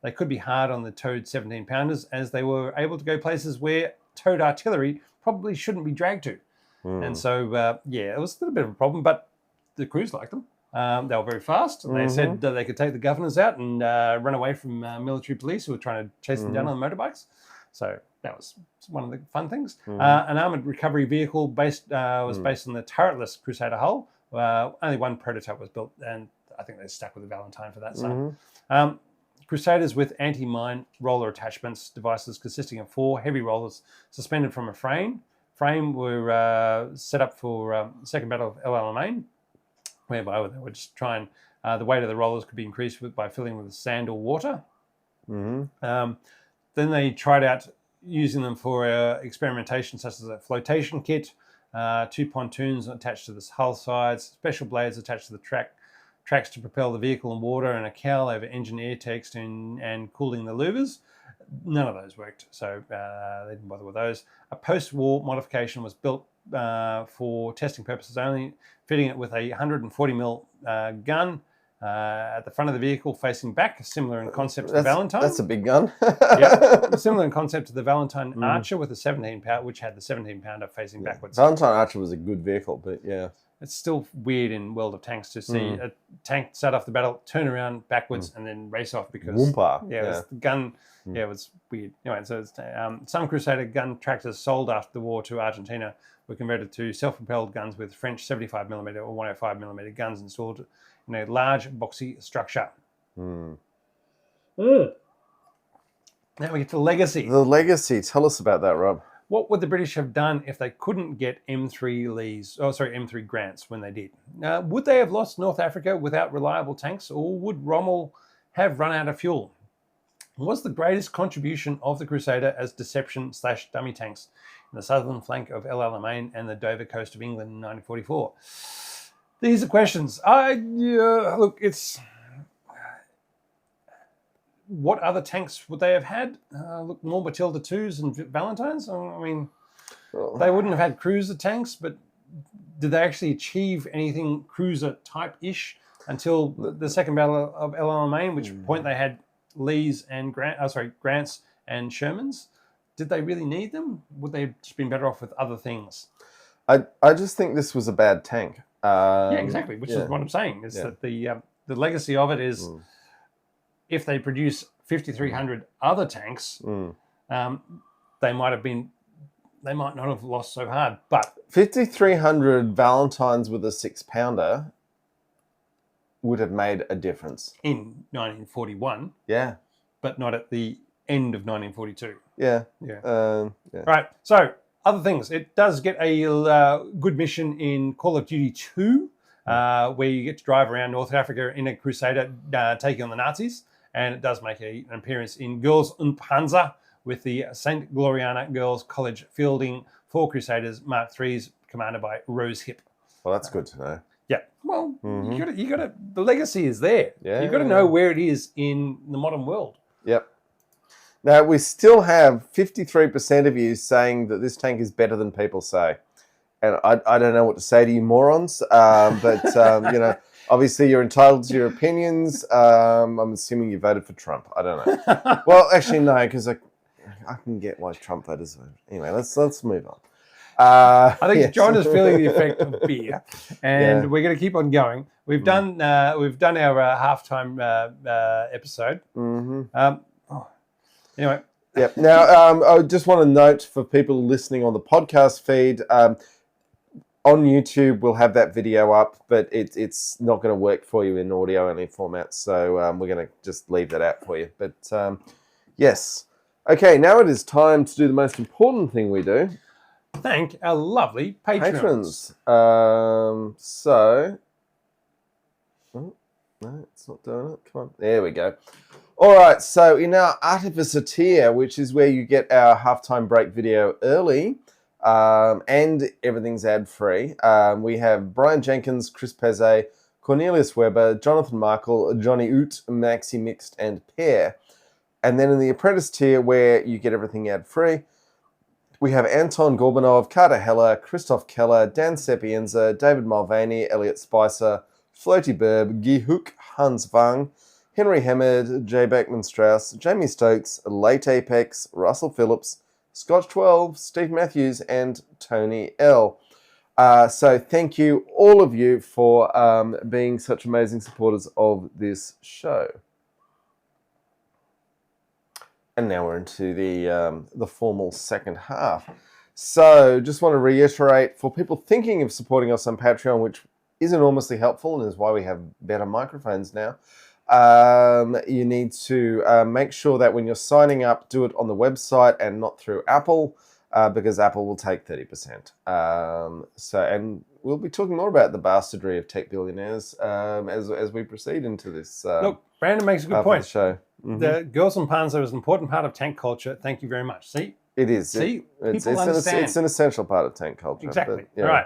they could be hard on the towed 17-pounders as they were able to go places where towed artillery probably shouldn't be dragged to. And so, it was a little bit of a problem, but the crews liked them. They were very fast. They said that they could take the governors out and run away from military police who were trying to chase them down on motorbikes. So that was one of the fun things. An armoured recovery vehicle was based on the turretless Crusader hull. Only one prototype was built, and I think they stuck with the Valentine for that. So, Crusaders with anti-mine roller attachments, devices consisting of 4 heavy rollers suspended from a frame. Were set up for the Second Battle of El Alamein, whereby they would just try and the weight of the rollers could be increased by filling with sand or water. Then they tried out using them for experimentation such as a flotation kit, 2 pontoons attached to the hull sides, special blades attached to the tracks to propel the vehicle in water, and a cowl over engine air tanks and cooling the louvers. None of those worked, so they didn't bother with those. A post-war modification was built for testing purposes only, fitting it with a 140mm gun at the front of the vehicle facing back, similar in concept to the Valentine. That's a big gun. Similar in concept to the Valentine Archer with a 17-pounder, which had the 17-pounder facing backwards. Valentine Archer was a good vehicle, but yeah. It's still weird in World of Tanks to see a tank start off the battle, turn around backwards, and then race off because the gun. Yeah, it was weird. Anyway, so some Crusader gun tractors sold after the war to Argentina were converted to self-propelled guns with French 75mm or 105mm guns installed in a large boxy structure. Now we get to legacy. The legacy. Tell us about that, Rob. What would the British have done if they couldn't get M3 Grants when they did? Would they have lost North Africa without reliable tanks, or would Rommel have run out of fuel? Was the greatest contribution of the Crusader as deception/dummy tanks in the southern flank of El Alamein and the Dover coast of England in 1944? These are questions. Look, it's... What other tanks would they have had? Look, more Matilda 2s and Valentines? I mean, they wouldn't have had cruiser tanks, but did they actually achieve anything cruiser type-ish until the Second Battle of El Alamein, which point they had Lees and Grants and Shermans? Did they really need them? Would they have just been better off with other things? I just think this was a bad tank. Yeah, exactly. Which is what I'm saying. Is that the legacy of it is if they produce 5,300 other tanks, they might not have lost so hard. But 5,300 Valentines with a 6-pounder would have made a difference in 1941. Yeah. But not at the end of 1942. Yeah. Right. So other things. It does get a good mission in Call of Duty 2, where you get to drive around North Africa in a Crusader taking on the Nazis. And it does make an appearance in Girls und Panzer with the St. Gloriana Girls College fielding 4 Crusaders Mark IIIs commanded by Rose Hip. Well, that's good to know. Yeah. Well, you got to. The legacy is there. Yeah. You've got to know where it is in the modern world. Yep. Now, we still have 53% of you saying that this tank is better than people say. And I don't know what to say to you morons, but, obviously you're entitled to your opinions. I'm assuming you voted for Trump. I don't know. Well, actually, no, because I can get why Trump voters voted. Anyway, let's move on. I think John is feeling the effect of beer, and we're going to keep on going. We've done our halftime episode. Anyway. Yeah. Now, I just want to note for people listening on the podcast feed, on YouTube, we'll have that video up, but it's not going to work for you in audio-only format, so we're going to just leave that out for you. But, yes. Okay, now it is time to do the most important thing we do. Thank our lovely patrons. Oh, no, it's not doing it. Come on. There we go. All right, so in our Artificer tier, which is where you get our halftime break video early, and everything's ad-free, we have Brian Jenkins, Chris Peze, Cornelius Weber, Jonathan Markle, Johnny Oot, Maxi Mixed, and Pear. And then in the Apprentice tier, where you get everything ad-free, we have Anton Gorbanov, Carter Heller, Christoph Keller, Dan Sapienza, David Mulvaney, Elliot Spicer, Floaty Burb, Guy Hook, Hans Wang, Henry Hemmed, Jay Beckman Strauss, Jamie Stokes, Late Apex, Russell Phillips, Scotch 12, Steve Matthews, and Tony L. So thank you, all of you, for being such amazing supporters of this show. And now we're into the formal second half. So just want to reiterate, for people thinking of supporting us on Patreon, which is enormously helpful and is why we have better microphones now, you need to make sure that when you're signing up, do it on the website and not through Apple, because Apple will take 30%. And we'll be talking more about the bastardry of tech billionaires as we proceed into this. Look, Brandon makes a good point. The show. The Girls and Panzer is an important part of tank culture. Thank you very much. See? It is. See? People understand. It's an essential part of tank culture. Exactly. But, yeah. All right.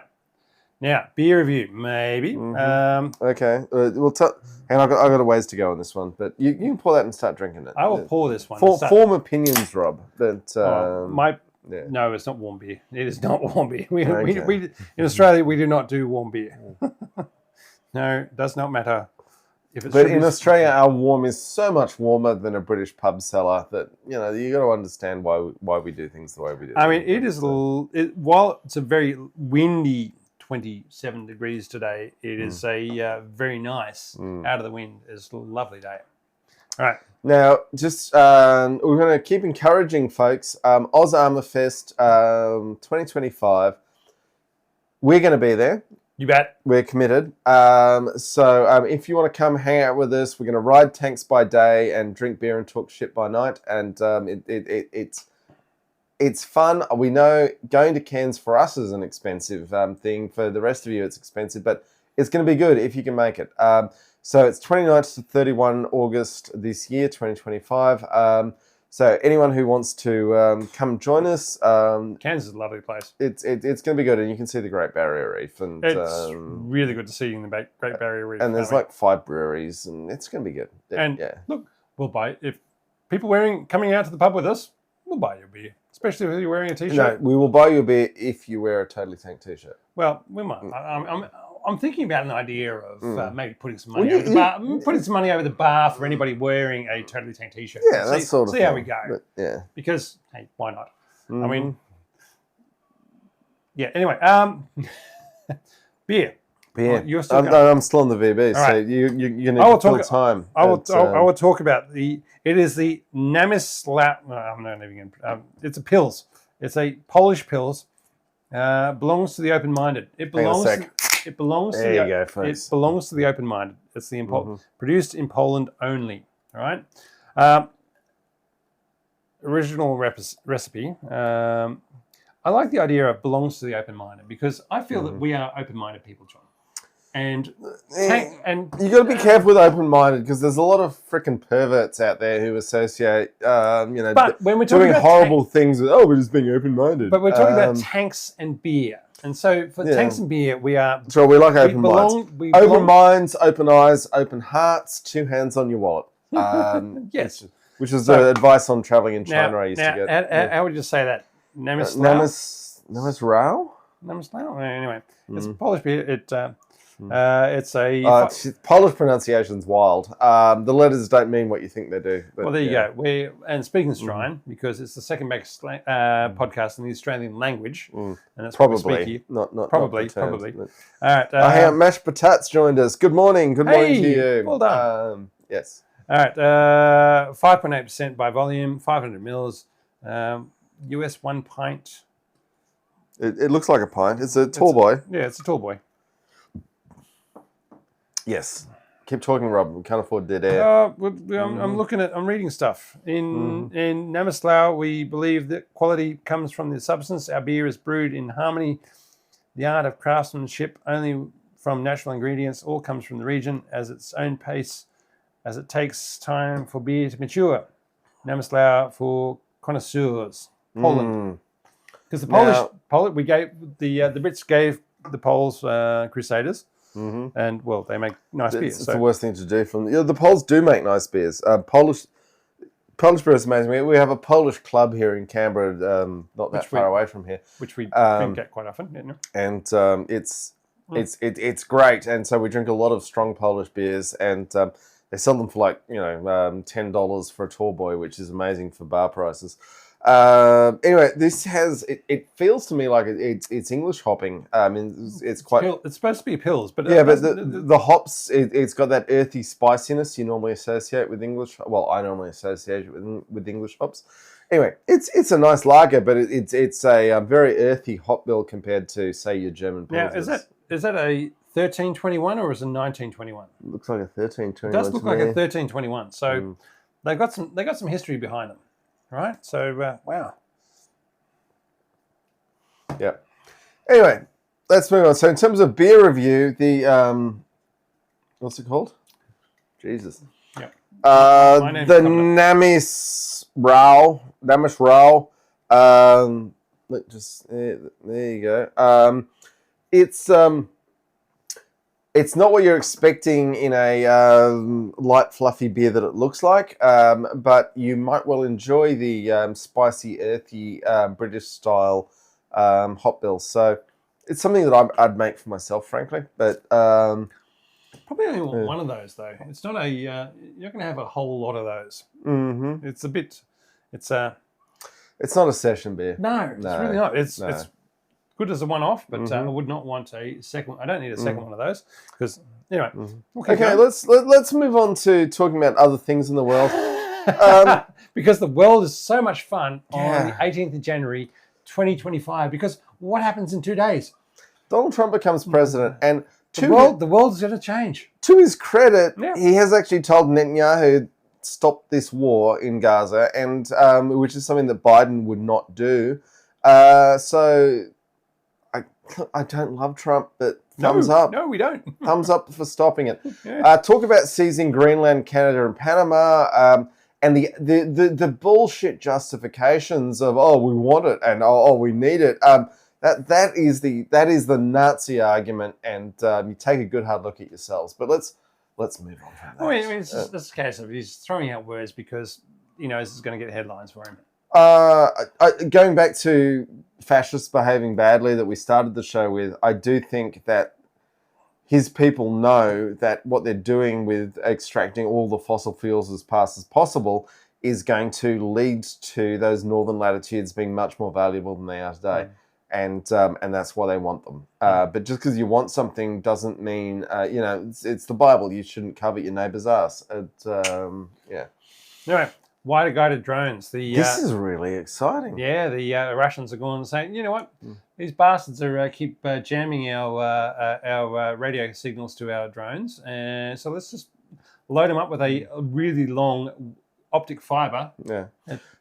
Now, beer review, maybe. Okay. And I've got a ways to go on this one, but you can pour that and start drinking it. I will pour this one. Form opinions, Rob. That No, it's not warm beer. It is not warm beer. We in Australia, we do not do warm beer. No, it does not matter. But in Australia, our warm is so much warmer than a British pub cellar that, you got to understand why we do things the way we do. I mean, it is, while it's a very windy 27 degrees today, it is a very nice, out of the wind. It's a lovely day. All right. Now, just we're going to keep encouraging folks. Oz Armour Fest 2025. We're going to be there. You bet. We're committed. So if you want to come hang out with us, we're going to ride tanks by day and drink beer and talk shit by night. And it's fun. We know going to Cairns for us is an expensive thing. For the rest of you, it's expensive. But it's going to be good if you can make it. So it's 29th to 31 August this year, 2025. So anyone who wants to come join us, Cairns is a lovely place. It's going to be good, and you can see the Great Barrier Reef, and it's really good to see in the Great Barrier Reef. And there's like 5 breweries, and it's going to be good. Look, we'll buy if people coming out to the pub with us, we'll buy you a beer, especially if you're wearing a t-shirt. No, we will buy you a beer if you wear a Totally Tank t-shirt. Well, we might. I'm thinking about an idea of maybe putting some money over the bar. Putting some money over the bar for anybody wearing a Totally Tank t-shirt. Yeah, that's sort of. See how we go. But, yeah. Because hey, why not? I mean, yeah. Anyway, beer. Beer. Oh, you're still No, I'm still on the VB, All so right. you need to fill time. I will talk about it is the Namislav. No, I'm not even going to. It's a Pils. It's a Polish Pils. Belongs to the open-minded. It belongs to the open-minded. It's the produced in Poland only. All right. Original recipe. I like the idea of belongs to the open-minded because I feel that we are open-minded people, John. And you got to be careful with open-minded because there's a lot of freaking perverts out there who associate, but when we're doing horrible things with we're just being open-minded. But we're talking about tanks and beer, and so for tanks and beer, we are. So we like open minds, open minds, open eyes, open hearts, 2 hands on your wallet. Yes, which is the advice on traveling in China. I used to get. How would you say that? Namislav. Anyway, it's a Polish beer. It's a Polish pronunciation's wild. The letters don't mean what you think they do. But, well, there you go. And speaking Australian, because it's the second best podcast in the Australian language, and that's probably not probably. All right. Hang on, Mashed Patats joined us. Good morning. Good morning to you. Well done. Yes. All right. 5.8% by volume, 500 mils. US 1 pint. It looks like a pint. It's a tall boy. Yeah, it's a tall boy. Yes. Keep talking, Rob. We can't afford dead air. I'm reading stuff. In Namislav, we believe that quality comes from the substance. Our beer is brewed in harmony. The art of craftsmanship only from natural ingredients. All comes from the region as its own pace, as it takes time for beer to mature. Namislav for connoisseurs. Poland. Because the Brits gave the Poles Crusaders. And well, they make nice beers. It's the worst thing to do. The Poles do make nice beers. Polish beer is amazing. We have a Polish club here in Canberra, not that far away from here, which we drink at quite often. Yeah, no? And it's great. And so we drink a lot of strong Polish beers, and they sell them for like $10 for a tall boy, which is amazing for bar prices. Anyway, this has it feels to me like it's English hopping. It's quite. It's supposed to be pills, but but the hops it's got that earthy spiciness you normally associate with English. Well, I normally associate it with English hops. Anyway, it's a nice lager, but it's a very earthy hop bill compared to say your German pilsners. Now, is that a 1321 or is it 1921? It looks like a 1321. It does look like a 1321. So they got some history behind them. Right, so wow. Yeah. Anyway, let's move on. So, in terms of beer review, the what's it called? Jesus. Yeah. The Namis Rao. Look, just there you go. It's not what you're expecting in a light, fluffy beer that it looks like, but you might well enjoy the spicy, earthy British-style hop bills. So it's something that I'd make for myself, frankly. But probably only want one of those, though. It's not you're not going to have a whole lot of those. Mm-hmm. It's not a session beer. No, it's really not. It's good as a one-off, but I would not want a second. I don't need a second one of those because anyway. Okay, let's move on to talking about other things in the world because the world is so much fun on the 18th of January, 2025. Because what happens in 2 days? Donald Trump becomes president, and the world's going to change. To his credit, he has actually told Netanyahu stop this war in Gaza, and which is something that Biden would not do. So. I don't love Trump, but thumbs up. No, we don't. Thumbs up for stopping it. Talk about seizing Greenland, Canada, and Panama, and the bullshit justifications of we want it and we need it. That is the Nazi argument, and you take a good hard look at yourselves. But let's move on from that. I mean, it's just a case of he's throwing out words because this is going to get headlines for him. Going back to fascists behaving badly that we started the show with, I do think that his people know that what they're doing with extracting all the fossil fuels as fast as possible is going to lead to those northern latitudes being much more valuable than they are today. and that's why they want them. But just because you want something doesn't mean it's the Bible. You shouldn't covet your neighbour's ass. Yeah. Anyway, wider guided drones. This is really exciting. Yeah, the Russians are going and saying, you know what, these bastards are keep jamming our radio signals to our drones, and so let's just load them up with a really long optic fiber. Yeah.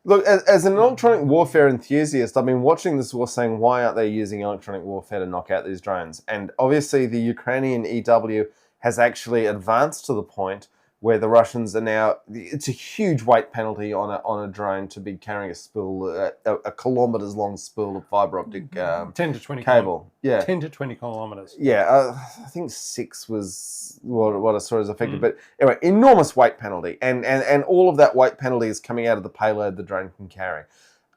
Look, as an electronic warfare enthusiast, I've been watching this war saying, why aren't they using electronic warfare to knock out these drones? And obviously the Ukrainian EW has actually advanced to the point where the Russians are now, it's a huge weight penalty on a drone to be carrying a spool, a kilometres long spool of fibre optic 10 to 20 cable. Yeah. 10 to 20 kilometres. Yeah, I think 6 was what I saw as effective. But anyway, enormous weight penalty. And all of that weight penalty is coming out of the payload the drone can carry.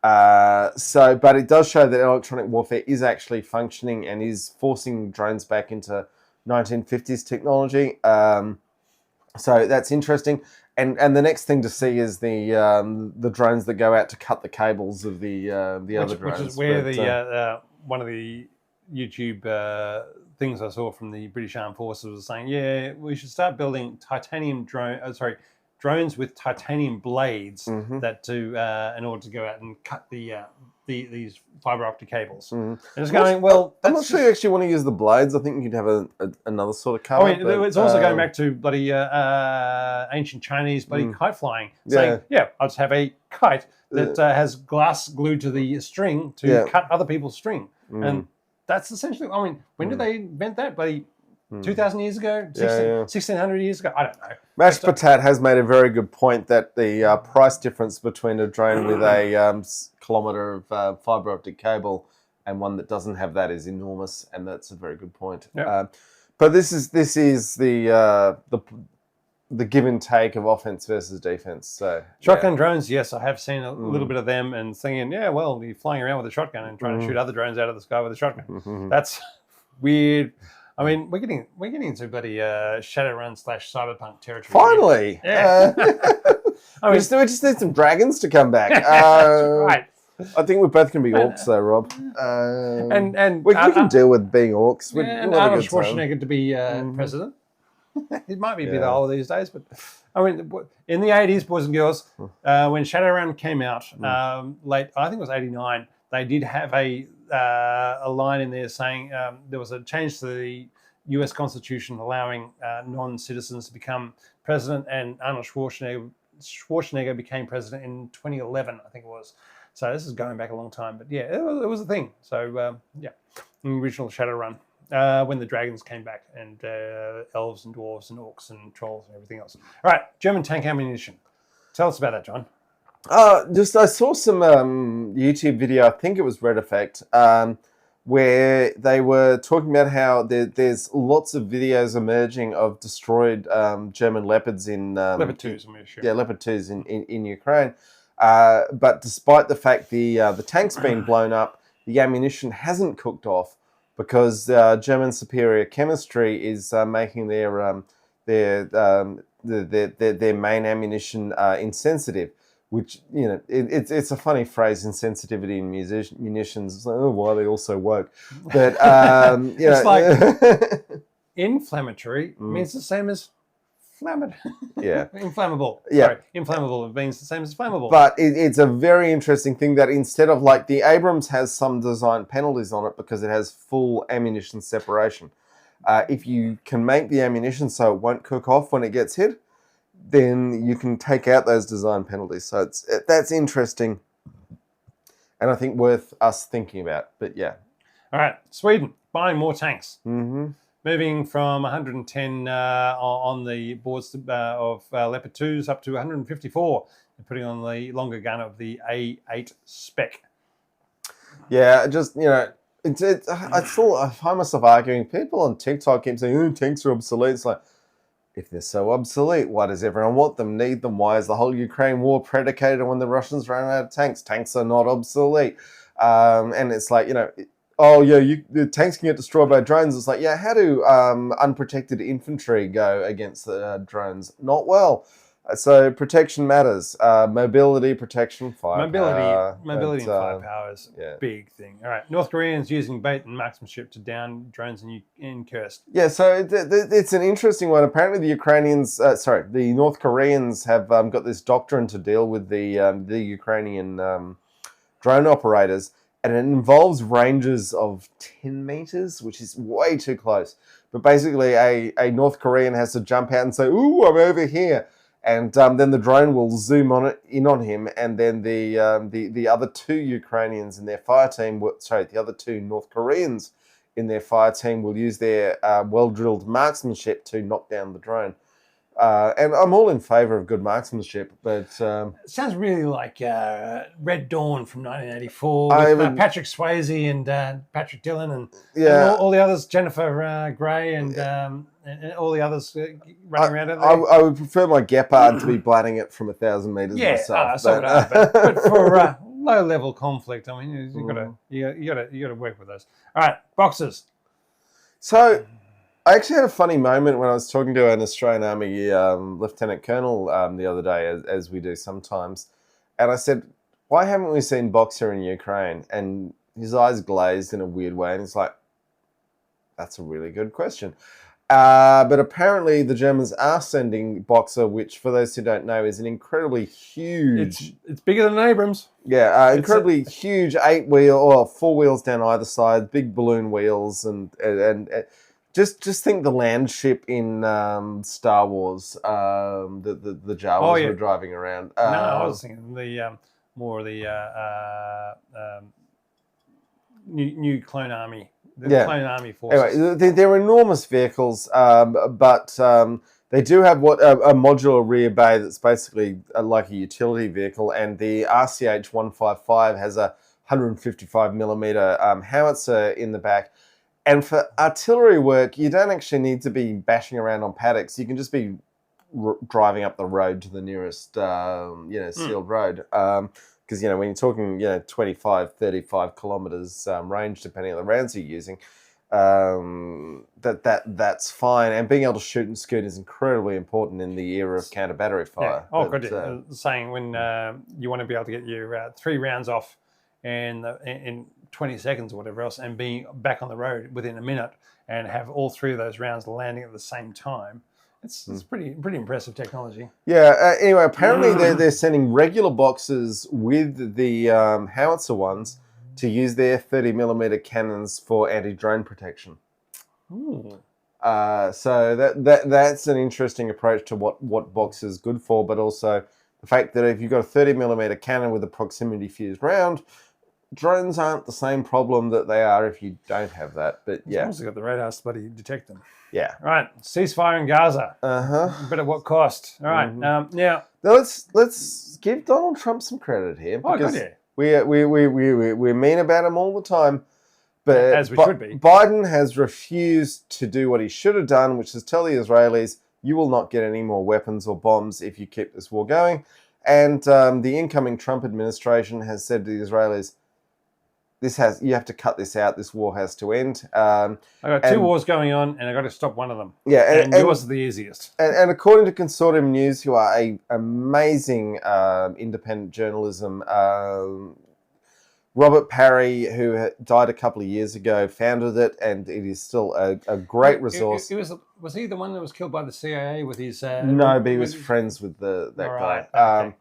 But it does show that electronic warfare is actually functioning and is forcing drones back into 1950s technology. So that's interesting, and the next thing to see is the drones that go out to cut the cables of the other drones. Which is where one of the YouTube things I saw from the British Armed Forces was saying, yeah, we should start building drones with titanium blades that in order to go out and cut these fiber optic cables. And it's going, well, I'm not sure you actually want to use the blades. I think you'd have another sort of cover. I mean, it's also going back to bloody ancient Chinese bloody kite flying, saying, I'll just have a kite that has glass glued to the string to cut other people's string. And that's essentially, I mean, when did they invent that? Bloody 2,000 years ago? 1,600 years ago? I don't know. Mash Patat has made a very good point that the price difference between a drone with a kilometre of fibre optic cable and one that doesn't have that is enormous, and that's a very good point. Yep. But this is the give and take of offense versus defense. So shotgun drones, yes, I have seen a little bit of them, and thinking, you're flying around with a shotgun and trying to shoot other drones out of the sky with a shotgun. That's weird. I mean, we're getting into bloody Shadowrun / Cyberpunk territory. Finally, yeah. I mean, we just need some dragons to come back. That's right. I think we're both going to be orcs, though, Rob. And we can deal with being orcs. And Arnold Schwarzenegger to be president. It might be a bit old these days, but I mean, in the 80s, boys and girls, when Shadowrun came out, late, I think it was 89, they did have a line in there saying there was a change to the US Constitution allowing non-citizens to become president, and Arnold Schwarzenegger became president in 2011, I think it was. So this is going back a long time, but yeah, it was a thing. So in the original Shadowrun, when the dragons came back, and elves and dwarves and orcs and trolls and everything else. All right, German tank ammunition. Tell us about that, John. I saw some YouTube video, I think it was Red Effect, where they were talking about how there's lots of videos emerging of destroyed German Leopards in... Leopard 2s, I'm sure. Yeah, Leopard 2s in Ukraine. But despite the fact the tank's been blown up, the ammunition hasn't cooked off because German superior chemistry is making their main ammunition insensitive. Which, it's a funny phrase, insensitivity in munitions. It's like, oh, why are they all so woke? But, it's like inflammatory means the same as inflammable. Yeah. Sorry, inflammable means the same as flammable. But it's a very interesting thing that instead of like the Abrams has some design penalties on it because it has full ammunition separation. If you can make the ammunition so it won't cook off when it gets hit, then you can take out those design penalties. So that's interesting, and I think worth us thinking about. But yeah. All right, Sweden buying more tanks. Mm-hmm. Moving from 110 on the boards of Leopard 2s up to 154, and putting on the longer gun of the A8 spec. Yeah, just I find myself arguing. People on TikTok keep saying, "Oh, tanks are obsolete." It's like, if they're so obsolete, why does everyone want them, need them? Why is the whole Ukraine war predicated on when the Russians ran out of tanks? Tanks are not obsolete. And it's like, the tanks can get destroyed by drones. It's like, how do unprotected infantry go against the drones? Not well. So protection matters. Mobility, protection, firepower. Mobility and firepower is yeah. a big thing. All right, North Koreans using bait and marksmanship to down drones in Kursk. Yeah, so it's an interesting one. Apparently, the North Koreans have got this doctrine to deal with the Ukrainian drone operators, and it involves ranges of 10 meters, which is way too close. But basically, a North Korean has to jump out and say, "Ooh, I'm over here." And then the drone will zoom in on him, and then the other two Ukrainians in their fire team, the other two North Koreans in their fire team will use their well-drilled marksmanship to knock down the drone. And I'm all in favour of good marksmanship, but it sounds really like Red Dawn from 1984 with Patrick Swayze and Patrick Dillon and all the others, Jennifer Grey and all the others running around out there. I would prefer my Gepard to be blatting it from 1,000 meters myself. But for low-level conflict, I mean, you got to work with those. All right, boxes. So. I actually had a funny moment when I was talking to an Australian Army Lieutenant Colonel the other day, as we do sometimes. And I said, why haven't we seen Boxer in Ukraine? And his eyes glazed in a weird way. And he's like, that's a really good question. But apparently the Germans are sending Boxer, which for those who don't know is an incredibly huge... It's bigger than an Abrams. Yeah, incredibly huge 8-wheel or 4 wheels down either side, big balloon wheels and Just think the land ship in Star Wars, the Jawas were driving around. No, I was thinking the new clone army. Clone army forces. Anyway, they're enormous vehicles, but they do have a modular rear bay that's basically like a utility vehicle, and the RCH 155 has a 155 millimeter howitzer in the back. And for artillery work, you don't actually need to be bashing around on paddocks. You can just be driving up the road to the nearest, sealed road. Because, when you're talking, 25, 35 kilometers range, depending on the rounds you're using, that's fine. And being able to shoot and scoot is incredibly important in the era of counter-battery fire. Yeah. Oh, good. Saying when you want to be able to get your 3 rounds off in 20 seconds or whatever else, and being back on the road within a minute and have all 3 of those rounds landing at the same time. It's pretty impressive technology. Yeah. Anyway, apparently they're sending regular Boxers with the howitzer ones to use their 30 millimeter cannons for anti-drone protection. Ooh. So that's an interesting approach to what Boxer's good for, but also the fact that if you've got a 30 millimeter cannon with a proximity fused round, drones aren't the same problem that they are if you don't have that. But yeah, as long as you've got the radar to bloody detect them. Yeah. All right, ceasefire in Gaza. But at what cost? All right. Now let's give Donald Trump some credit here, because we're mean about him all the time. But as we should be. Biden has refused to do what he should have done, which is tell the Israelis, you will not get any more weapons or bombs if you keep this war going. And the incoming Trump administration has said to the Israelis, you have to cut this out. This war has to end. I got 2 wars going on, and I got to stop one of them. Yeah, and yours is the easiest. And according to Consortium News, who are a amazing independent journalism, Robert Parry, who died a couple of years ago, founded it, and it is still a great resource. Was he the one that was killed by the CIA with his? No, but he was friends with that guy. Right. Okay.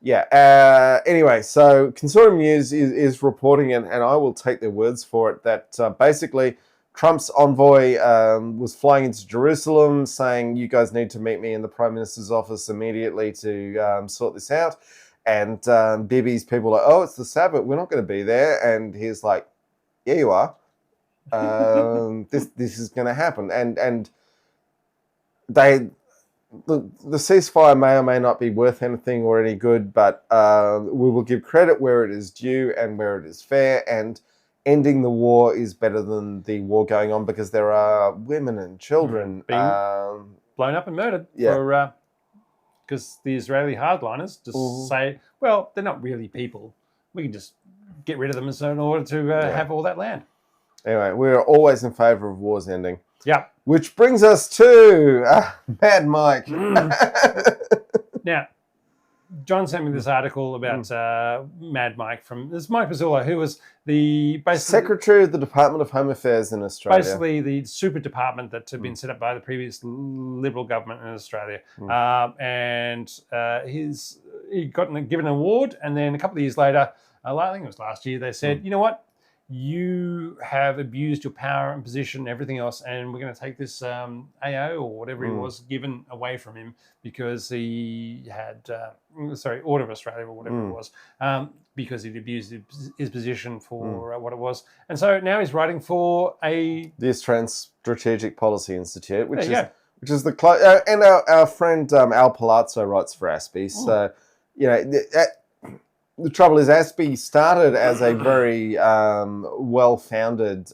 Yeah. Anyway, so Consortium News is reporting, and I will take their words for it, that basically Trump's envoy was flying into Jerusalem saying, you guys need to meet me in the Prime Minister's office immediately to sort this out. And Bibi's people are like, oh, it's the Sabbath, we're not going to be there. And he's like, yeah, you are. This is going to happen. And the ceasefire may or may not be worth anything or any good, but we will give credit where it is due and where it is fair. And ending the war is better than the war going on, because there are women and children being blown up and murdered. Yeah. Because the Israeli hardliners just say, well, they're not really people. We can just get rid of them in order to have all that land. Anyway, we're always in favour of wars ending. Yeah. Which brings us to Mad Mike. Now, John sent me this article about Mad Mike this Mike Pizzullo, who was the Secretary of the Department of Home Affairs in Australia. Basically, the super department that had been set up by the previous Liberal government in Australia. He got given an award, and then a couple of years later, I think it was last year, they said, you know what? You have abused your power and position and everything else, and we're going to take this AO or whatever he was given away from him because he had, Order of Australia or whatever it was, because he'd abused his position for what it was. And so now he's writing for the Australian Strategic Policy Institute, which is the and our friend Al Palazzo writes for ASPI. So, the trouble is, ASPI started as a very well-founded,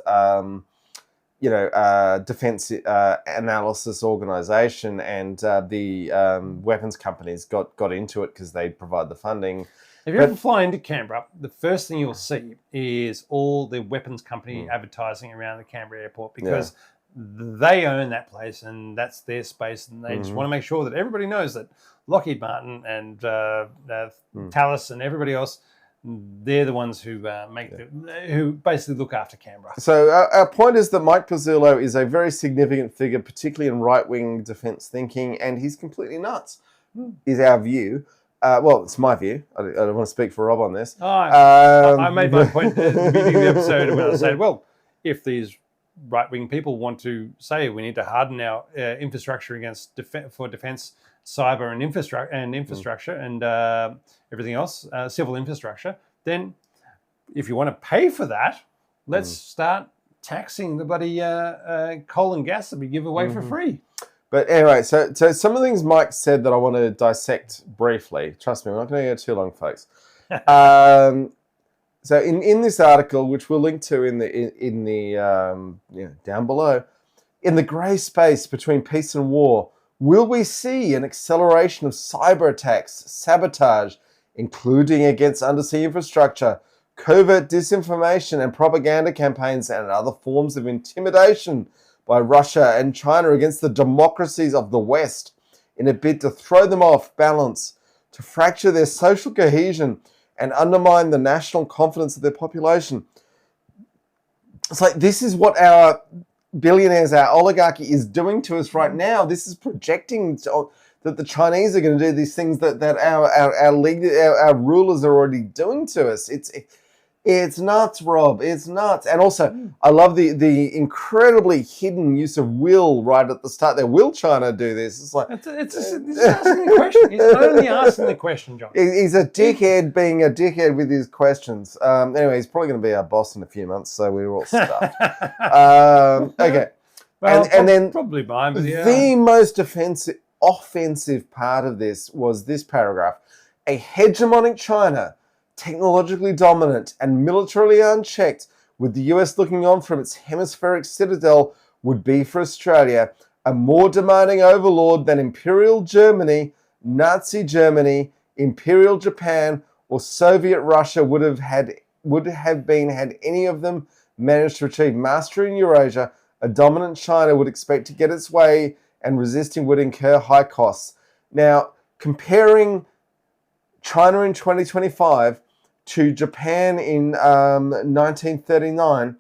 defence analysis organisation, and the weapons companies got into it because they provide the funding. If you ever fly into Canberra, the first thing you'll see is all the weapons company advertising around the Canberra airport because they own that place and that's their space, and they just want to make sure that everybody knows that Lockheed Martin and Thales and everybody else, they're the ones who who basically look after Canberra. So our point is that Mike Pizzullo is a very significant figure, particularly in right-wing defence thinking, and he's completely nuts, is our view. Well, it's my view. I don't want to speak for Rob on this. I made my point at the beginning of the episode when I said, well, if these right-wing people want to say we need to harden our infrastructure against for defence, cyber and infrastructure and everything else, civil infrastructure, then if you want to pay for that, let's start taxing the bloody coal and gas that we give away for free. But anyway, so some of the things Mike said that I want to dissect briefly. Trust me, we're not going to go too long, folks. So in this article, which we'll link to in the down below, in the grey space between peace and war, will we see an acceleration of cyber attacks, sabotage, including against undersea infrastructure, covert disinformation and propaganda campaigns, and other forms of intimidation by Russia and China against the democracies of the West in a bid to throw them off balance, to fracture their social cohesion and undermine the national confidence of their population? It's like, this is what our billionaires, our oligarchy is doing to us right now. This is projecting that the Chinese are going to do these things that our rulers are already doing to us. It's nuts, Rob. It's nuts. And also, I love the incredibly hidden use of will right at the start there. Will China do this? It's like it's asking the question. He's only asking the question, John. He's a dickhead being a dickhead with his questions. Anyway, he's probably going to be our boss in a few months, so we're all stuffed. Okay. Well, and then probably mine, but yeah. The most offensive part of this was this paragraph. A hegemonic China, technologically dominant and militarily unchecked, with the US looking on from its hemispheric citadel, would be for Australia a more demanding overlord than Imperial Germany, Nazi Germany, Imperial Japan, or Soviet Russia would have been had any of them managed to achieve mastery in Eurasia. A dominant China would expect to get its way, and resisting would incur high costs. Now, comparing China in 2025 to Japan in 1939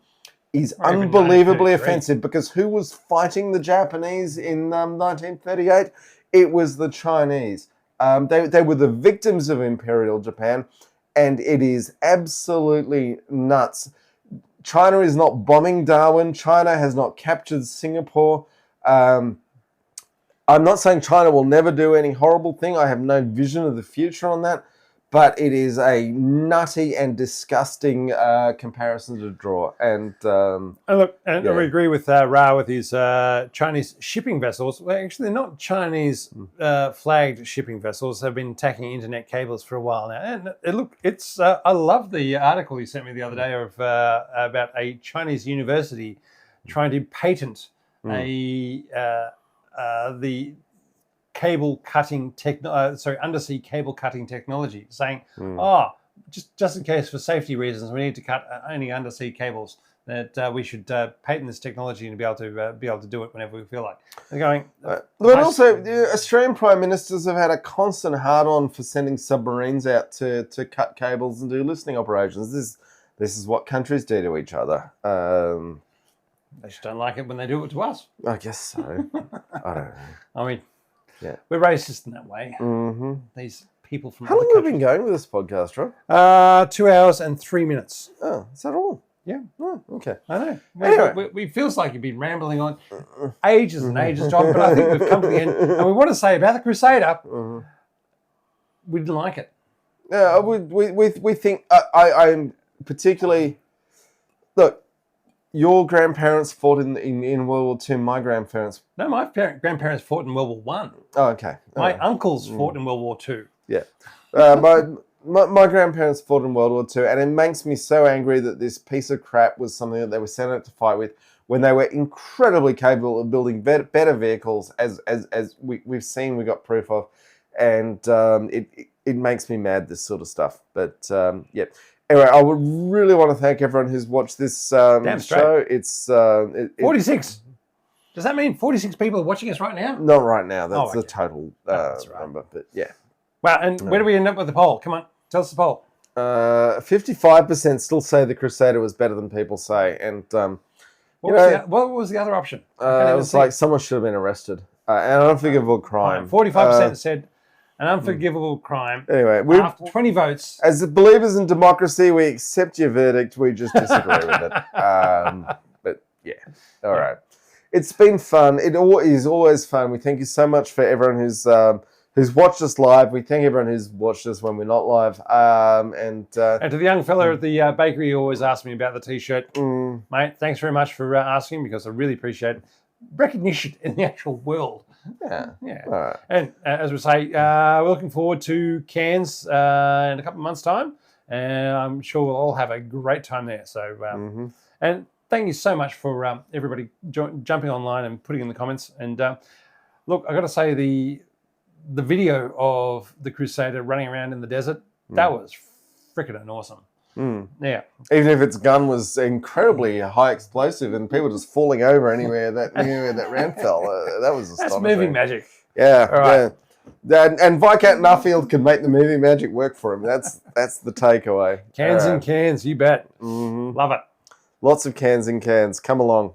is unbelievably offensive, because who was fighting the Japanese in 1938? It was the Chinese. They were the victims of Imperial Japan, and it is absolutely nuts. China is not bombing Darwin. China has not captured Singapore. I'm not saying China will never do any horrible thing. I have no vision of the future on that. But it is a nutty and disgusting comparison to draw. And look, we agree with Ra with his Chinese shipping vessels. Well, actually, they're not Chinese flagged shipping vessels. They've been attacking internet cables for a while now. And look, it's I love the article he sent me the other day of about a Chinese university trying to patent the undersea cable cutting technology, saying, just in case for safety reasons, we need to cut only undersea cables. that we should patent this technology and be able to do it whenever we feel like. They're going. But also, the Australian prime ministers have had a constant hard-on for sending submarines out to cut cables and do listening operations. This is what countries do to each other. They just don't like it when they do it to us. I guess so. I don't know. I mean, yeah, we're racist in that way. Mm-hmm. These people from how long have we been going with this podcast, Rob? 2 hours and 3 minutes. Oh, is that all? Yeah. Oh, okay. I know. Anyway. We feels like you've been rambling on ages and ages, John, but I think we've come to the end. And we want to say about the Crusader, we didn't like it. Yeah, we think I'm particularly look. Your grandparents fought in World War II. My grandparents. No, my grandparents fought in World War One. Oh, okay. My uncles fought in World War Two. Yeah. My grandparents fought in World War II, and it makes me so angry that this piece of crap was something that they were sent out to fight with when they were incredibly capable of building better vehicles, as we've seen, we got proof of, and it makes me mad, this sort of stuff. But yeah. Anyway, I would really want to thank everyone who's watched this show. It's 46. Does that mean 46 people are watching us right now? Not right now. That's okay. the total that's right. number. But yeah. Wow, and where do we end up with the poll? Come on, tell us the poll. 55% still say the Crusader was better than people say, and what was the other option? It was like someone should have been arrested. An unforgivable crime. 45% said an unforgivable crime. Anyway, after 20 votes. As believers in democracy, we accept your verdict. We just disagree with it. But yeah, all right. It's been fun. It is always fun. We thank you so much for everyone who's watched us live. We thank everyone who's watched us when we're not live. And to the young fella at the bakery who always asks me about the T-shirt, mate, thanks very much for asking, because I really appreciate recognition in the actual world. Yeah. All right. And as we say, we're looking forward to Cairns in a couple of months' time, and I'm sure we'll all have a great time there. So, and thank you so much for everybody jumping online and putting in the comments. And look, I got to say, the video of the Crusader running around in the desert, that was freaking awesome. Yeah. Even if its gun was incredibly high explosive and people just falling over anywhere that ramp fell, that was astonishing. That's moving magic. Yeah. All right. Yeah. And Viscount Nuffield can make the moving magic work for him. That's the takeaway. Cans and cans, you bet. Love it. Lots of cans and cans. Come along.